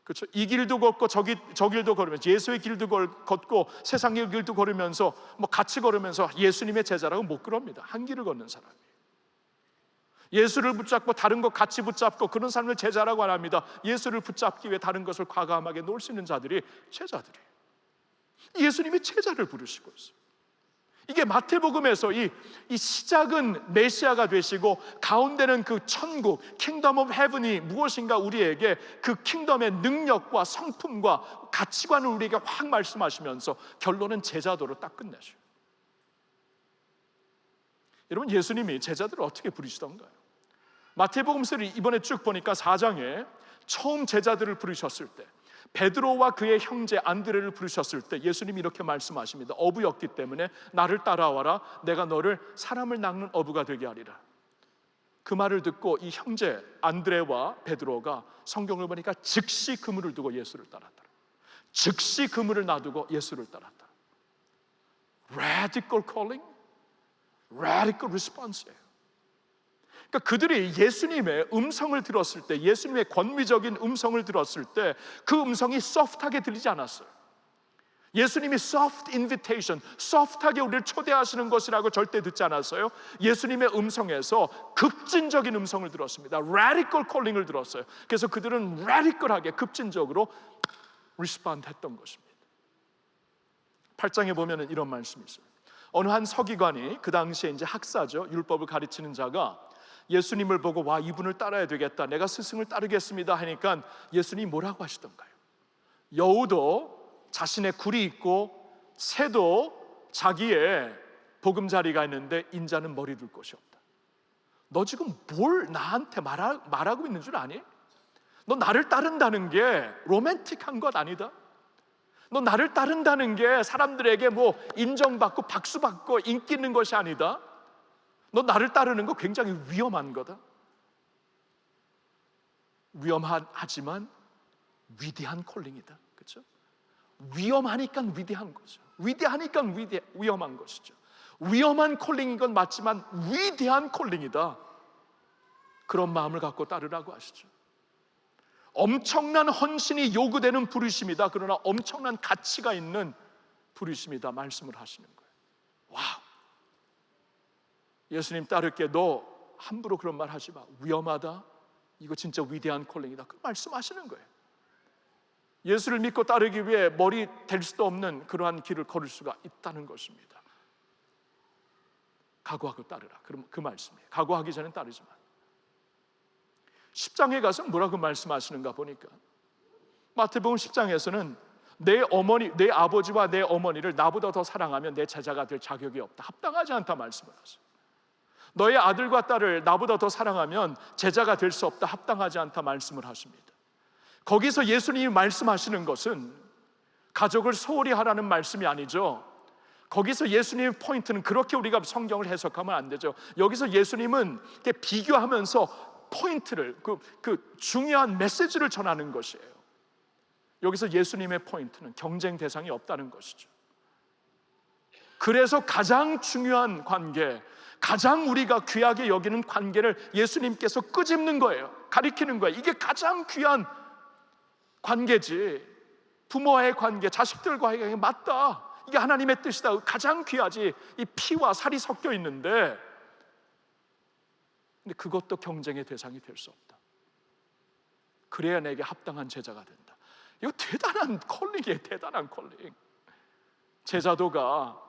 그렇죠? 이 길도 걷고 저 길도 걸으면서, 예수의 길도 걷고 세상의 길도 걸으면서 같이 걸으면서 예수님의 제자라고 못 그럽니다. 한 길을 걷는 사람이에요. 예수를 붙잡고 다른 것 같이 붙잡고 그런 사람을 제자라고 안 합니다. 예수를 붙잡기 위해 다른 것을 과감하게 놓을 수 있는 자들이 제자들이에요. 예수님이 제자를 부르시고 있어요. 이게 마태복음에서 이 시작은 메시아가 되시고 가운데는 그 천국, 킹덤 오브 헤븐이 무엇인가 우리에게 그 킹덤의 능력과 성품과 가치관을 우리에게 확 말씀하시면서 결론은 제자도로 딱 끝내셔요. 여러분, 예수님이 제자들을 어떻게 부르시던가요? 마태복음서를 이번에 쭉 보니까 4장에 처음 제자들을 부르셨을 때, 베드로와 그의 형제 안드레를 부르셨을 때 예수님이 이렇게 말씀하십니다. 어부였기 때문에 나를 따라와라. 내가 너를 사람을 낚는 어부가 되게 하리라. 그 말을 듣고 이 형제 안드레와 베드로가 성경을 보니까 즉시 그물을 두고 예수를 따랐더라. 즉시 그물을 놔두고 예수를 따랐더라. Radical calling, radical response예요. 그러니까 그들이 예수님의 음성을 들었을 때, 예수님의 권위적인 음성을 들었을 때 그 음성이 soft하게 들리지 않았어요. 예수님이 soft invitation, soft하게 우리를 초대하시는 것이라고 절대 듣지 않았어요. 예수님의 음성에서 급진적인 음성을 들었습니다. radical calling을 들었어요. 그래서 그들은 radical하게 급진적으로 respond 했던 것입니다. 8장에 보면은 이런 말씀이 있어요. 어느 한 서기관이, 그 당시에 이제 학사죠, 율법을 가르치는 자가 예수님을 보고 와, 이분을 따라야 되겠다, 내가 스승을 따르겠습니다 하니까 예수님이 뭐라고 하시던가요? 여우도 자신의 굴이 있고 새도 자기의 보금자리가 있는데 인자는 머리 둘 곳이 없다. 너 지금 뭘 나한테 말하고 있는 줄 아니? 너 나를 따른다는 게 로맨틱한 것 아니다? 너 나를 따른다는 게 사람들에게 인정받고 박수받고 인기 있는 것이 아니다. 너 나를 따르는 거 굉장히 위험한 거다. 위험하지만 위대한 콜링이다. 그렇죠? 위험하니까 위대한 거죠. 위대하니까 위험한 것이죠. 위험한 콜링인 건 맞지만 위대한 콜링이다. 그런 마음을 갖고 따르라고 하시죠. 엄청난 헌신이 요구되는 부르심이다. 그러나 엄청난 가치가 있는 부르심이다 말씀을 하시는 거예요. 와우, 예수님 따를게. 너 함부로 그런 말 하지 마. 위험하다. 이거 진짜 위대한 콜링이다. 그 말씀하시는 거예요. 예수를 믿고 따르기 위해 머리 댈 수도 없는 그러한 길을 걸을 수가 있다는 것입니다. 각오하고 따르라. 그럼 그 말씀이에요. 각오하기 전엔 따르지 마. 10장에 가서 뭐라고 말씀하시는가 보니까 마태복음 10장에서는 내 아버지와 내 어머니를 나보다 더 사랑하면 내 제자가 될 자격이 없다. 합당하지 않다 말씀을 하세요. 너의 아들과 딸을 나보다 더 사랑하면 제자가 될 수 없다. 합당하지 않다 말씀을 하십니다. 거기서 예수님이 말씀하시는 것은 가족을 소홀히 하라는 말씀이 아니죠. 거기서 예수님의 포인트는 그렇게 우리가 성경을 해석하면 안 되죠. 여기서 예수님은 이렇게 비교하면서 포인트를, 그 중요한 메시지를 전하는 것이에요. 여기서 예수님의 포인트는 경쟁 대상이 없다는 것이죠. 그래서 가장 중요한 관계, 가장 우리가 귀하게 여기는 관계를 예수님께서 끄집는 거예요. 가리키는 거예요. 이게 가장 귀한 관계지. 부모와의 관계, 자식들과의 관계, 맞다, 이게 하나님의 뜻이다, 가장 귀하지. 이 피와 살이 섞여 있는데, 근데 그것도 경쟁의 대상이 될 수 없다. 그래야 내게 합당한 제자가 된다. 이거 대단한 콜링이에요. 대단한 콜링. 제자도가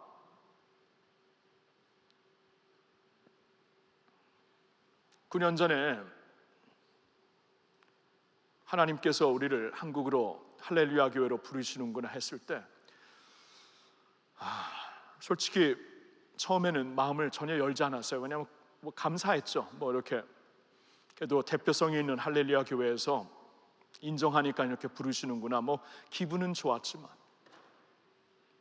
(9년) 전에 하나님께서 우리를 한국으로 할렐루야 교회로 부르시는구나 했을 때, 솔직히 처음에는 마음을 전혀 열지 않았어요. 왜냐하면 감사했죠. 이렇게 그래도 대표성이 있는 할렐루야 교회에서 인정하니까 이렇게 부르시는구나. 기분은 좋았지만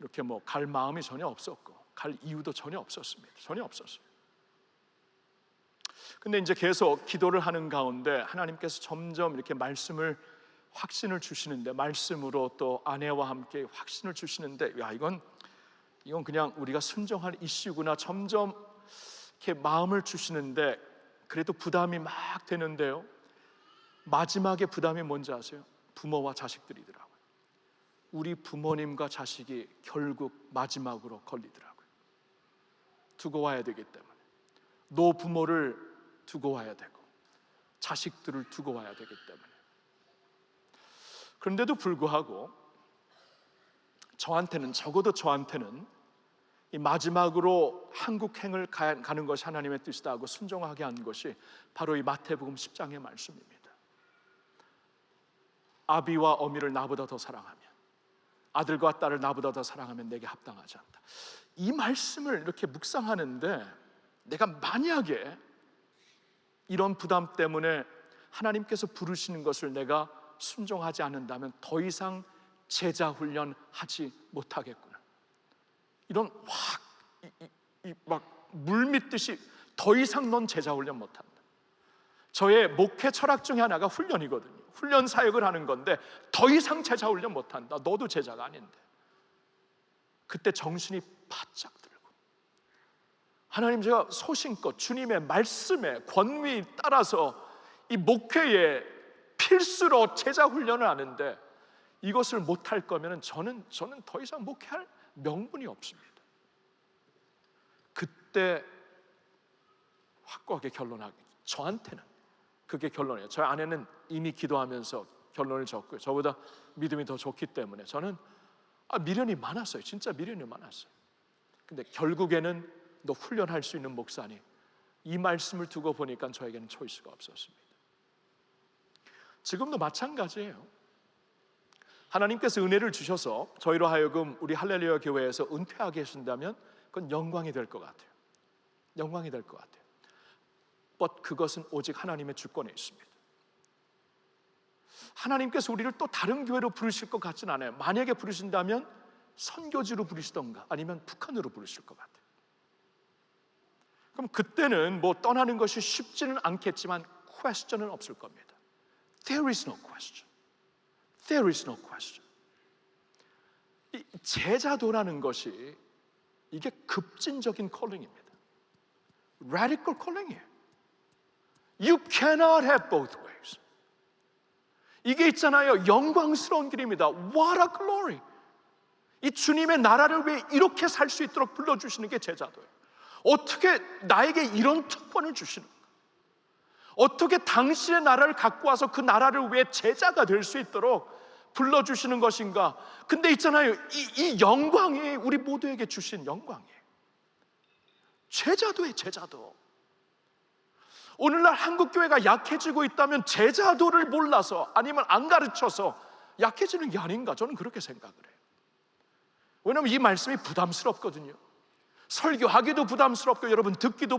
이렇게 갈 마음이 전혀 없었고, 갈 이유도 전혀 없었습니다. 전혀 없었어요. 근데 이제 계속 기도를 하는 가운데 하나님께서 점점 이렇게 확신을 주시는데, 말씀으로 또 아내와 함께 확신을 주시는데, 이건 그냥 우리가 순종할 이슈구나. 점점 이렇게 마음을 주시는데, 그래도 부담이 막 되는데요. 마지막에 부담이 뭔지 아세요? 부모와 자식들이더라고요. 우리 부모님과 자식이 결국 마지막으로 걸리더라고요. 두고 와야 되기 때문에. 노부모를 두고 와야 되고, 자식들을 두고 와야 되기 때문에. 그런데도 불구하고 적어도 저한테는 이 마지막으로 한국행을 가는 것이 하나님의 뜻이다 하고 순종하게 한 것이 바로 이 마태복음 10장의 말씀입니다. 아비와 어미를 나보다 더 사랑하면, 아들과 딸을 나보다 더 사랑하면 내게 합당하지 않다. 이 말씀을 이렇게 묵상하는데, 내가 만약에 이런 부담 때문에 하나님께서 부르시는 것을 내가 순종하지 않는다면 더 이상 제자 훈련 하지 못하겠구나. 이런 막 물밀듯이 더 이상 넌 제자 훈련 못한다. 저의 목회 철학 중에 하나가 훈련이거든요. 훈련 사역을 하는 건데 더 이상 제자 훈련 못한다. 너도 제자가 아닌데. 그때 정신이 바짝 들고, 하나님, 제가 소신껏 주님의 말씀에 권위에 따라서 이 목회에 필수로 제자 훈련을 하는데, 이것을 못할 거면 저는 더 이상 목회할 명분이 없습니다. 그때 확고하게 결론하기, 저한테는 그게 결론이에요. 저희 아내는 이미 기도하면서 결론을 졌고요. 저보다 믿음이 더 좋기 때문에 저는 미련이 많았어요. 진짜 미련이 많았어요. 근데 결국에는 너 훈련할 수 있는 목사니, 이 말씀을 두고 보니까 저에게는 초이스가 없었습니다. 지금도 마찬가지예요. 하나님께서 은혜를 주셔서 저희로 하여금 우리 할렐루야 교회에서 은퇴하게 하신다면 그건 영광이 될 것 같아요. 영광이 될 것 같아요. 그것은 오직 하나님의 주권에 있습니다. 하나님께서 우리를 또 다른 교회로 부르실 것 같진 않아요. 만약에 부르신다면 선교지로 부르시던가 아니면 북한으로 부르실 것 같아요. 그럼 그때는 떠나는 것이 쉽지는 않겠지만 question은 없을 겁니다. There is no question. There is no question. 이 제자도라는 것이 이게 급진적인 콜링입니다. Radical calling이에요. You cannot have both ways. 이게 있잖아요, 영광스러운 길입니다. What a glory. 이 주님의 나라를 위해 이렇게 살 수 있도록 불러주시는 게 제자도예요. 어떻게 나에게 이런 특권을 주시는가? 어떻게 당신의 나라를 갖고 와서 그 나라를 위해 제자가 될 수 있도록 불러주시는 것인가? 근데 있잖아요, 이 영광이 우리 모두에게 주신 영광이에요. 제자도예요, 제자도. 오늘날 한국교회가 약해지고 있다면 제자도를 몰라서 아니면 안 가르쳐서 약해지는 게 아닌가, 저는 그렇게 생각을 해요. 왜냐하면 이 말씀이 부담스럽거든요. 설교하기도 부담스럽고, 여러분 듣기도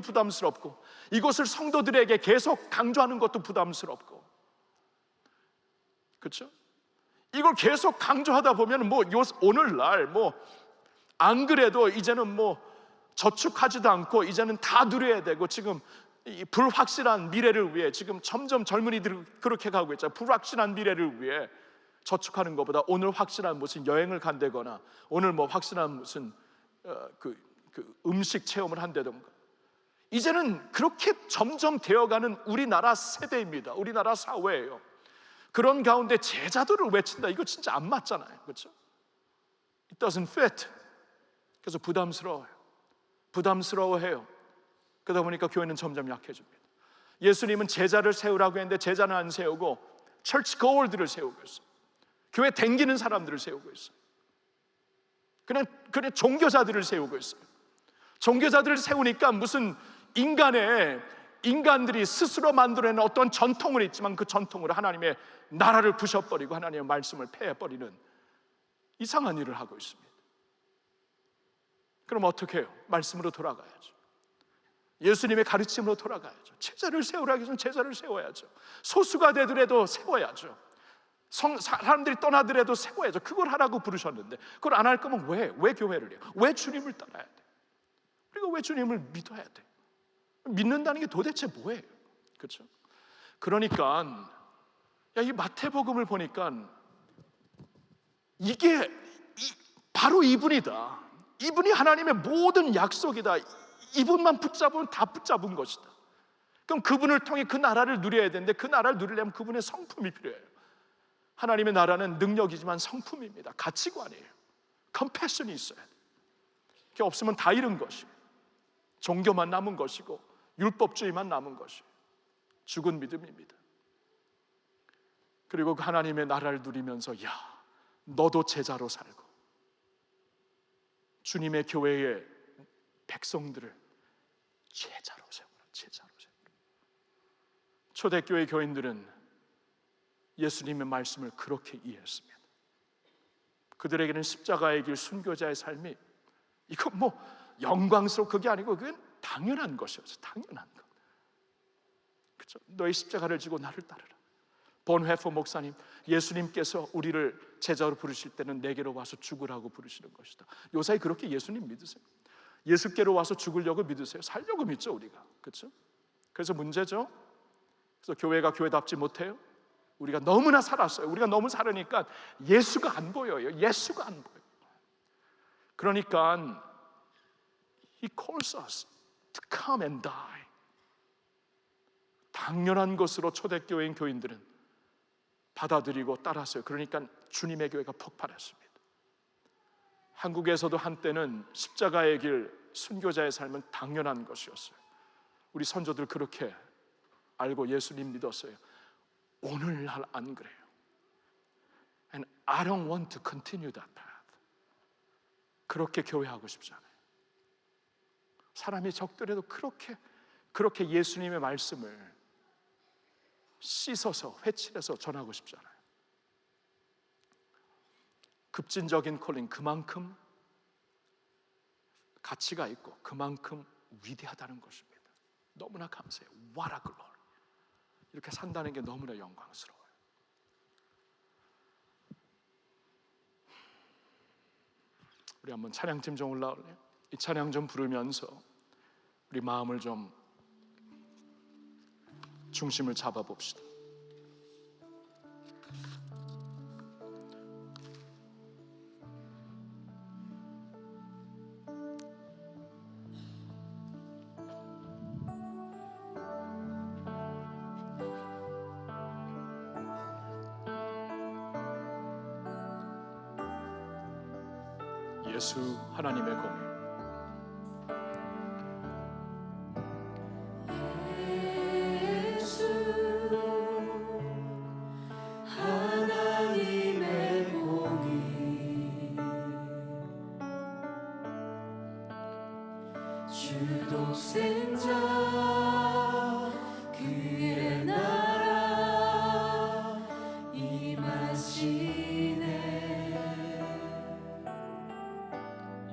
그렇죠? 이걸 계속 강조하다 보면 오늘날 안 그래도 이제는 저축하지도 않고 이제는 다 누려야 되고, 지금 이 불확실한 미래를 위해 지금 점점 젊은이들이 그렇게 가고 있잖아요. 불확실한 미래를 위해 저축하는 것보다 오늘 확실한 무슨 여행을 간다거나, 오늘 확실한 무슨 그 음식 체험을 한다던가, 이제는 그렇게 점점 되어가는 우리나라 세대입니다. 우리나라 사회예요. 그런 가운데 제자도를 외친다, 이거 진짜 안 맞잖아요. 그렇죠? It doesn't fit. 그래서 부담스러워해요. 그러다 보니까 교회는 점점 약해집니다. 예수님은 제자를 세우라고 했는데 제자는 안 세우고 철치 거울들을 세우고 있어요. 교회 댕기는 사람들을 세우고 있어요. 그냥 종교자들을 세우고 있어요. 종교자들을 세우니까 무슨 인간들이 스스로 만들어낸 어떤 전통은 있지만 그 전통으로 하나님의 나라를 부셔버리고 하나님의 말씀을 폐해버리는 이상한 일을 하고 있습니다. 그럼 어떻게 해요? 말씀으로 돌아가야죠. 예수님의 가르침으로 돌아가야죠. 제자를 세우라고 해서 제자를 세워야죠. 소수가 되더라도 세워야죠. 사람들이 떠나더라도 세워야죠. 그걸 하라고 부르셨는데 그걸 안 할 거면 왜 교회를 해요? 왜 주님을 따라야 돼? 우리가 왜 주님을 믿어야 돼? 믿는다는 게 도대체 뭐예요? 그렇죠? 그러니까 이 마태복음을 보니까 이게 바로 이분이다. 이분이 하나님의 모든 약속이다. 이분만 붙잡으면 다 붙잡은 것이다. 그럼 그분을 통해 그 나라를 누려야 되는데 그 나라를 누리려면 그분의 성품이 필요해요. 하나님의 나라는 능력이지만 성품입니다. 가치관이에요. 컴패션이 있어야 돼요. 그게 없으면 다 잃은 것이고, 종교만 남은 것이고, 율법주의만 남은 것이고, 죽은 믿음입니다. 그리고 그 하나님의 나라를 누리면서 너도 제자로 살고 주님의 교회의 백성들을 제자로 세워라. 초대교회 교인들은 예수님의 말씀을 그렇게 이해했습니다. 그들에게는 십자가의 길, 순교자의 삶이 이거 영광스러운 그게 아니고 그건 당연한 것이었어요. 당연한 것. 그렇죠? 너의 십자가를 지고 나를 따르라. 본회포 목사님, 예수님께서 우리를 제자로 부르실 때는 내게로 와서 죽으라고 부르시는 것이다. 요사이 그렇게 예수님 믿으세요? 예수께로 와서 죽으려고 믿으세요? 살려고 믿죠 우리가. 그렇죠? 그래서 문제죠. 그래서 교회가 교회답지 못해요. 우리가 너무나 살았어요. 우리가 너무 살으니까 예수가 안 보여요. 예수가 안 보여요. 그러니까 He calls us to come and die. 당연한 것으로 초대교회인 교인들은 받아들이고 따랐어요. 그러니까 주님의 교회가 폭발했습니다. 한국에서도 한때는 십자가의 길, 순교자의 삶은 당연한 것이었어요. 우리 선조들 그렇게 알고 예수님 믿었어요. 오늘날 안 그래요. And I don't want to continue that path. 그렇게 교회하고 싶지 않아요. 사람이 적더라도 그렇게 예수님의 말씀을 씻어서 회칠해서 전하고 싶지 않아요. 급진적인 콜링, 그만큼 가치가 있고 그만큼 위대하다는 것입니다. 너무나 감사해요. What a glory. 이렇게 산다는 게 너무나 영광스러워요. 우리 한번 찬양팀 좀 올라올래요? 이 찬양 좀 부르면서 우리 마음을 좀 중심을 잡아봅시다. 예수 하나님의 공의, 주독생자 그의 나라 임하시네.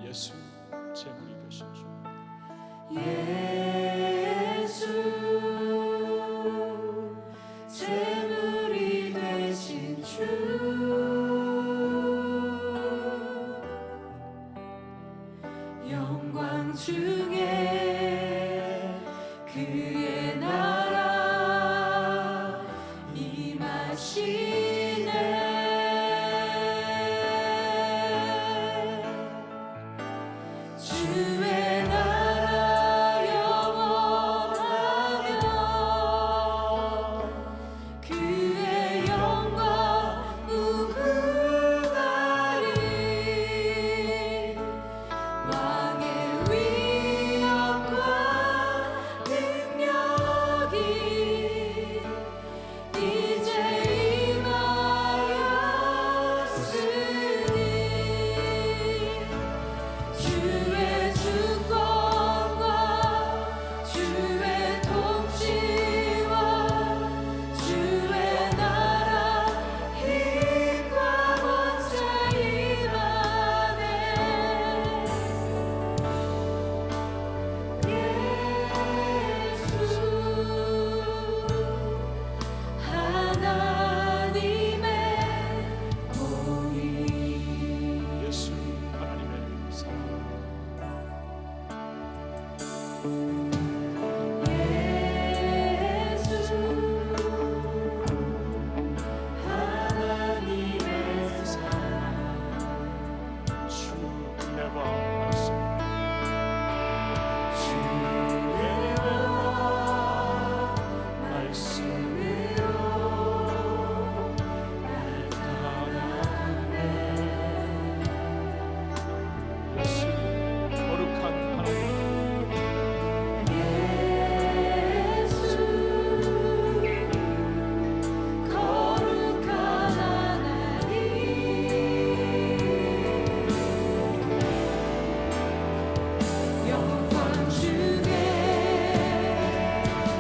예수 주의 나라 임하시네. 주의 나라 영원하며 그의 영광 무궁하리. 왕의 위엄과 능력이 이제 임하였으니 주의 주권과 주의 통치와 주의 나라 힘과 권세 임하네. 예수 하나님의 공의. 예수 하나님의 사랑. 예수 하나님의 사랑. 주 은혜와 말씀. 주의 말씀으로 나타나네. 예수 거룩한 하나님. 예수 거룩한 하나님. 영광 주게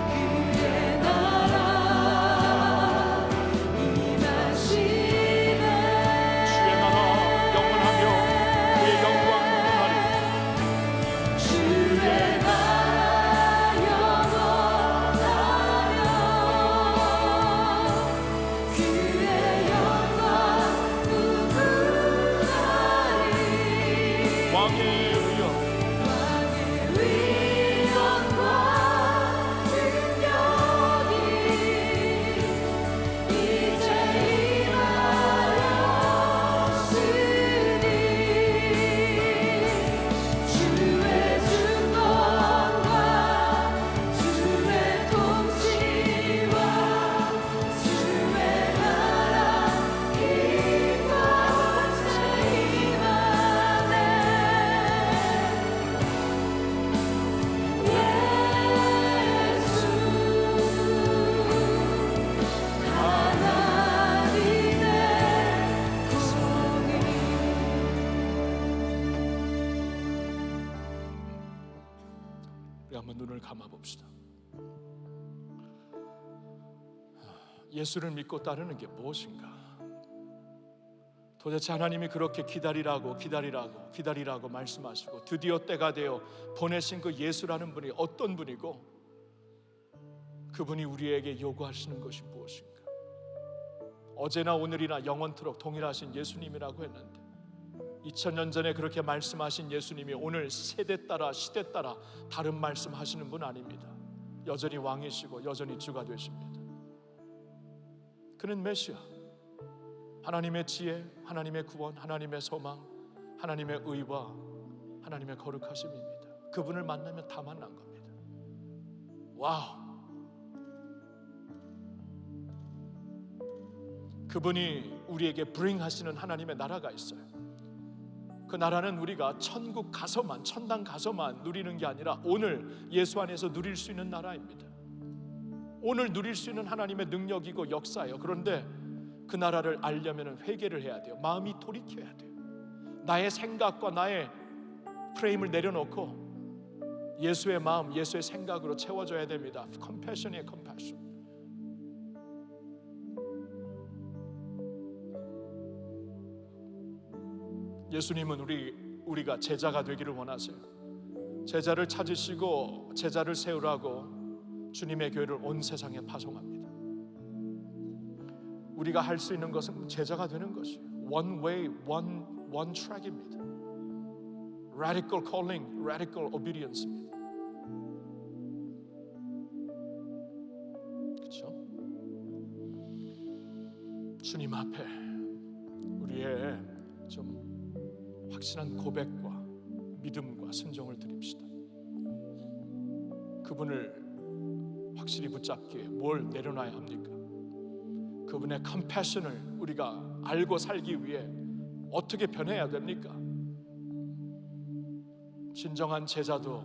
그의 나라 임하시네. 주의 나라 영원하며 그의 영광 무궁하리. 주의 나라 영원하며 그의 영광 무궁하리. 왕의 의여 왕의 위엄과 능력이 이제 임하였으니 주의 주권과 주의 통치와 주의 나라 힘과 권세 임하네. 예수 하나님의 공의. 우리 한번 눈을 감아 봅시다. 예수를 믿고 따르는 게 무엇인가? 도대체 하나님이 그렇게 기다리라고 말씀하시고 드디어 때가 되어 보내신 그 예수라는 분이 어떤 분이고 그분이 우리에게 요구하시는 것이 무엇인가? 어제나 오늘이나 영원토록 동일하신 예수님이라고 했는데 2000년 전에 그렇게 말씀하신 예수님이 오늘 세대 따라 시대 따라 다른 말씀하시는 분 아닙니다. 여전히 왕이시고 여전히 주가 되십니다. 그는 메시아, 하나님의 지혜, 하나님의 구원, 하나님의 소망, 하나님의 의와 하나님의 거룩하심입니다. 그분을 만나면 다 만난 겁니다. 와우! 그분이 우리에게 bring 하시는 하나님의 나라가 있어요. 그 나라는 우리가 천국 가서만, 천당 가서만 누리는 게 아니라 오늘 예수 안에서 누릴 수 있는 나라입니다. 오늘 누릴 수 있는 하나님의 능력이고 역사예요. 그런데 그 나라를 알려면 회개를 해야 돼요. 마음이 돌이켜야 돼요. 나의 생각과 나의 프레임을 내려놓고 예수의 마음, 예수의 생각으로 채워져야 됩니다. 컴패션이에요, 컴패션. 예수님은 우리가 제자가 되기를 원하세요. 제자를 찾으시고 제자를 세우라고 주님의 교회를 온 세상에 파송합니다. 우리가 할 수 있는 것은 제자가 되는 것이에요. One way, one track입니다. Radical calling, radical obedience입니다. 주님 앞에 우리의 좀 확실한 고백과 믿음과 순종을 드립시다. 그분을 확실히 붙잡기에 뭘 내려놔야 합니까? 그분의 컴패션을 우리가 알고 살기 위해 어떻게 변해야 됩니까? 진정한 제자도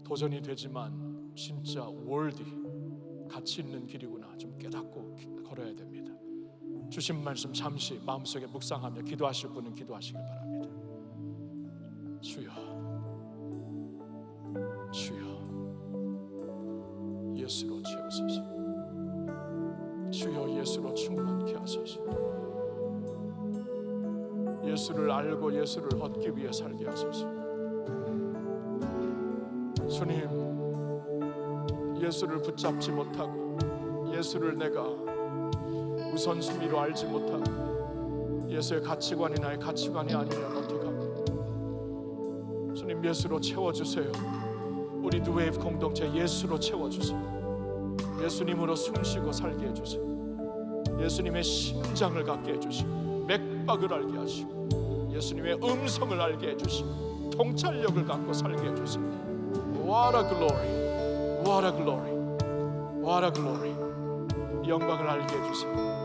도전이 되지만 진짜 월디 가치 있는 길이구나 좀 깨닫고 걸어야 됩니다. 주신 말씀 잠시 마음속에 묵상하며 기도하실 분은 기도하시길 바랍니다. 주여, 주여, 예수로 채우소서. 주여, 예수로 충만케 하소서. 예수를 알고 예수를 얻기 위해 살게 하소서. 주님, 예수를 붙잡지 못하고 예수를 내가 우선순위로 알지 못하고 예수의 가치관이 나의 가치관이 아니면 어떡합니까? 주님, 예수로 채워주세요. 우리 뉴웨이브 공동체 예수로 채워주세요. 예수님으로 숨쉬고 살게 해주세요. 예수님의 심장을 갖게 해주시고 맥박을 알게 하시고 예수님의 음성을 알게 해주시고 통찰력을 갖고 살게 해주세요. What a glory, what a glory, what a glory. 영광을 알게 해주세요.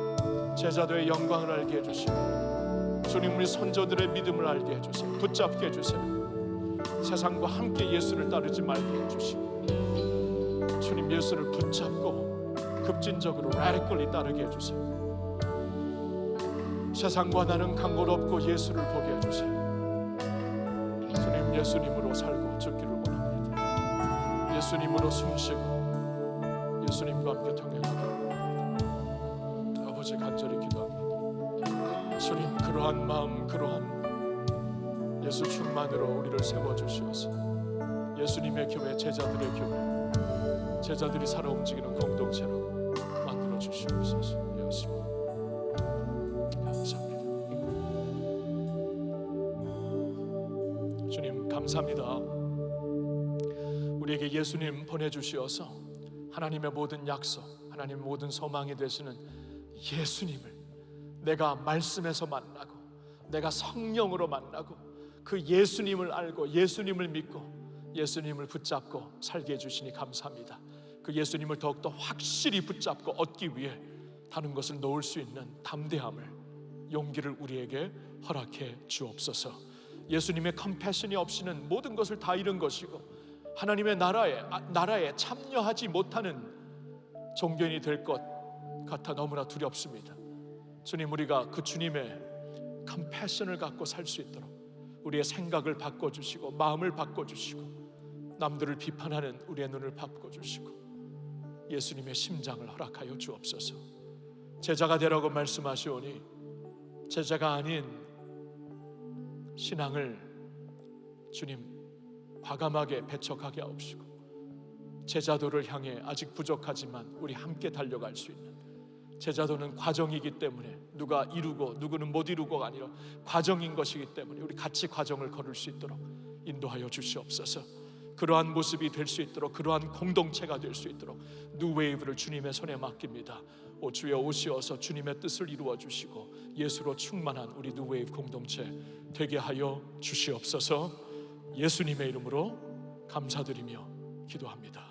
제자도의 영광을 알게 해주시고 주님, 우리 선조들의 믿음을 알게 해주세요. 붙잡게 해주세요. 세상과 함께 예수를 따르지 말게 해주시고 주님, 예수를 붙잡고 급진적으로 radically 따르게 해주세요. 세상과 나는 상관없고 예수를 보게 해주세요. 주님, 예수님으로 살고 죽기를 원합니다. 예수님으로 숨쉬고 예수님과 함께 동행하기를 원합니다. 아버지, 간절히 기도합니다. 주님, 그러한 마음, 그러한 예수 충만으로 우리를 세워주시어서 예수님의 교회, 제자들의 교회, 제자들이 살아 움직이는 공동체로 만들어 주시옵소서. 예수 감사합니다. 주님, 감사합니다. 우리에게 예수님 보내주시어서 하나님의 모든 약속, 하나님의 모든 소망이 되시는 예수님을 내가 말씀에서 만나고 내가 성령으로 만나고 그 예수님을 알고 예수님을 믿고 예수님을 붙잡고 살게 해주시니 감사합니다. 그 예수님을 더욱더 확실히 붙잡고 얻기 위해 다른 것을 놓을 수 있는 담대함을, 용기를 우리에게 허락해 주옵소서. 예수님의 컴패션이 없이는 모든 것을 다 잃은 것이고 하나님의 나라에 참여하지 못하는 종교인이 될 것 같아 너무나 두렵습니다. 주님, 우리가 그 주님의 컴패션을 갖고 살 수 있도록 우리의 생각을 바꿔주시고 마음을 바꿔주시고 남들을 비판하는 우리의 눈을 바꿔주시고 예수님의 심장을 허락하여 주옵소서. 제자가 되라고 말씀하시오니 제자가 아닌 신앙을 주님 과감하게 배척하게 하옵시고 제자도를 향해 아직 부족하지만 우리 함께 달려갈 수 있는, 제자도는 과정이기 때문에 누가 이루고 누구는 못 이루고가 아니라 과정인 것이기 때문에 우리 같이 과정을 걸을 수 있도록 인도하여 주시옵소서. 그러한 모습이 될 수 있도록, 그러한 공동체가 될 수 있도록 뉴웨이브를 주님의 손에 맡깁니다. 오 주여, 오시어서 주님의 뜻을 이루어 주시고 예수로 충만한 우리 뉴웨이브 공동체 되게 하여 주시옵소서. 예수님의 이름으로 감사드리며 기도합니다.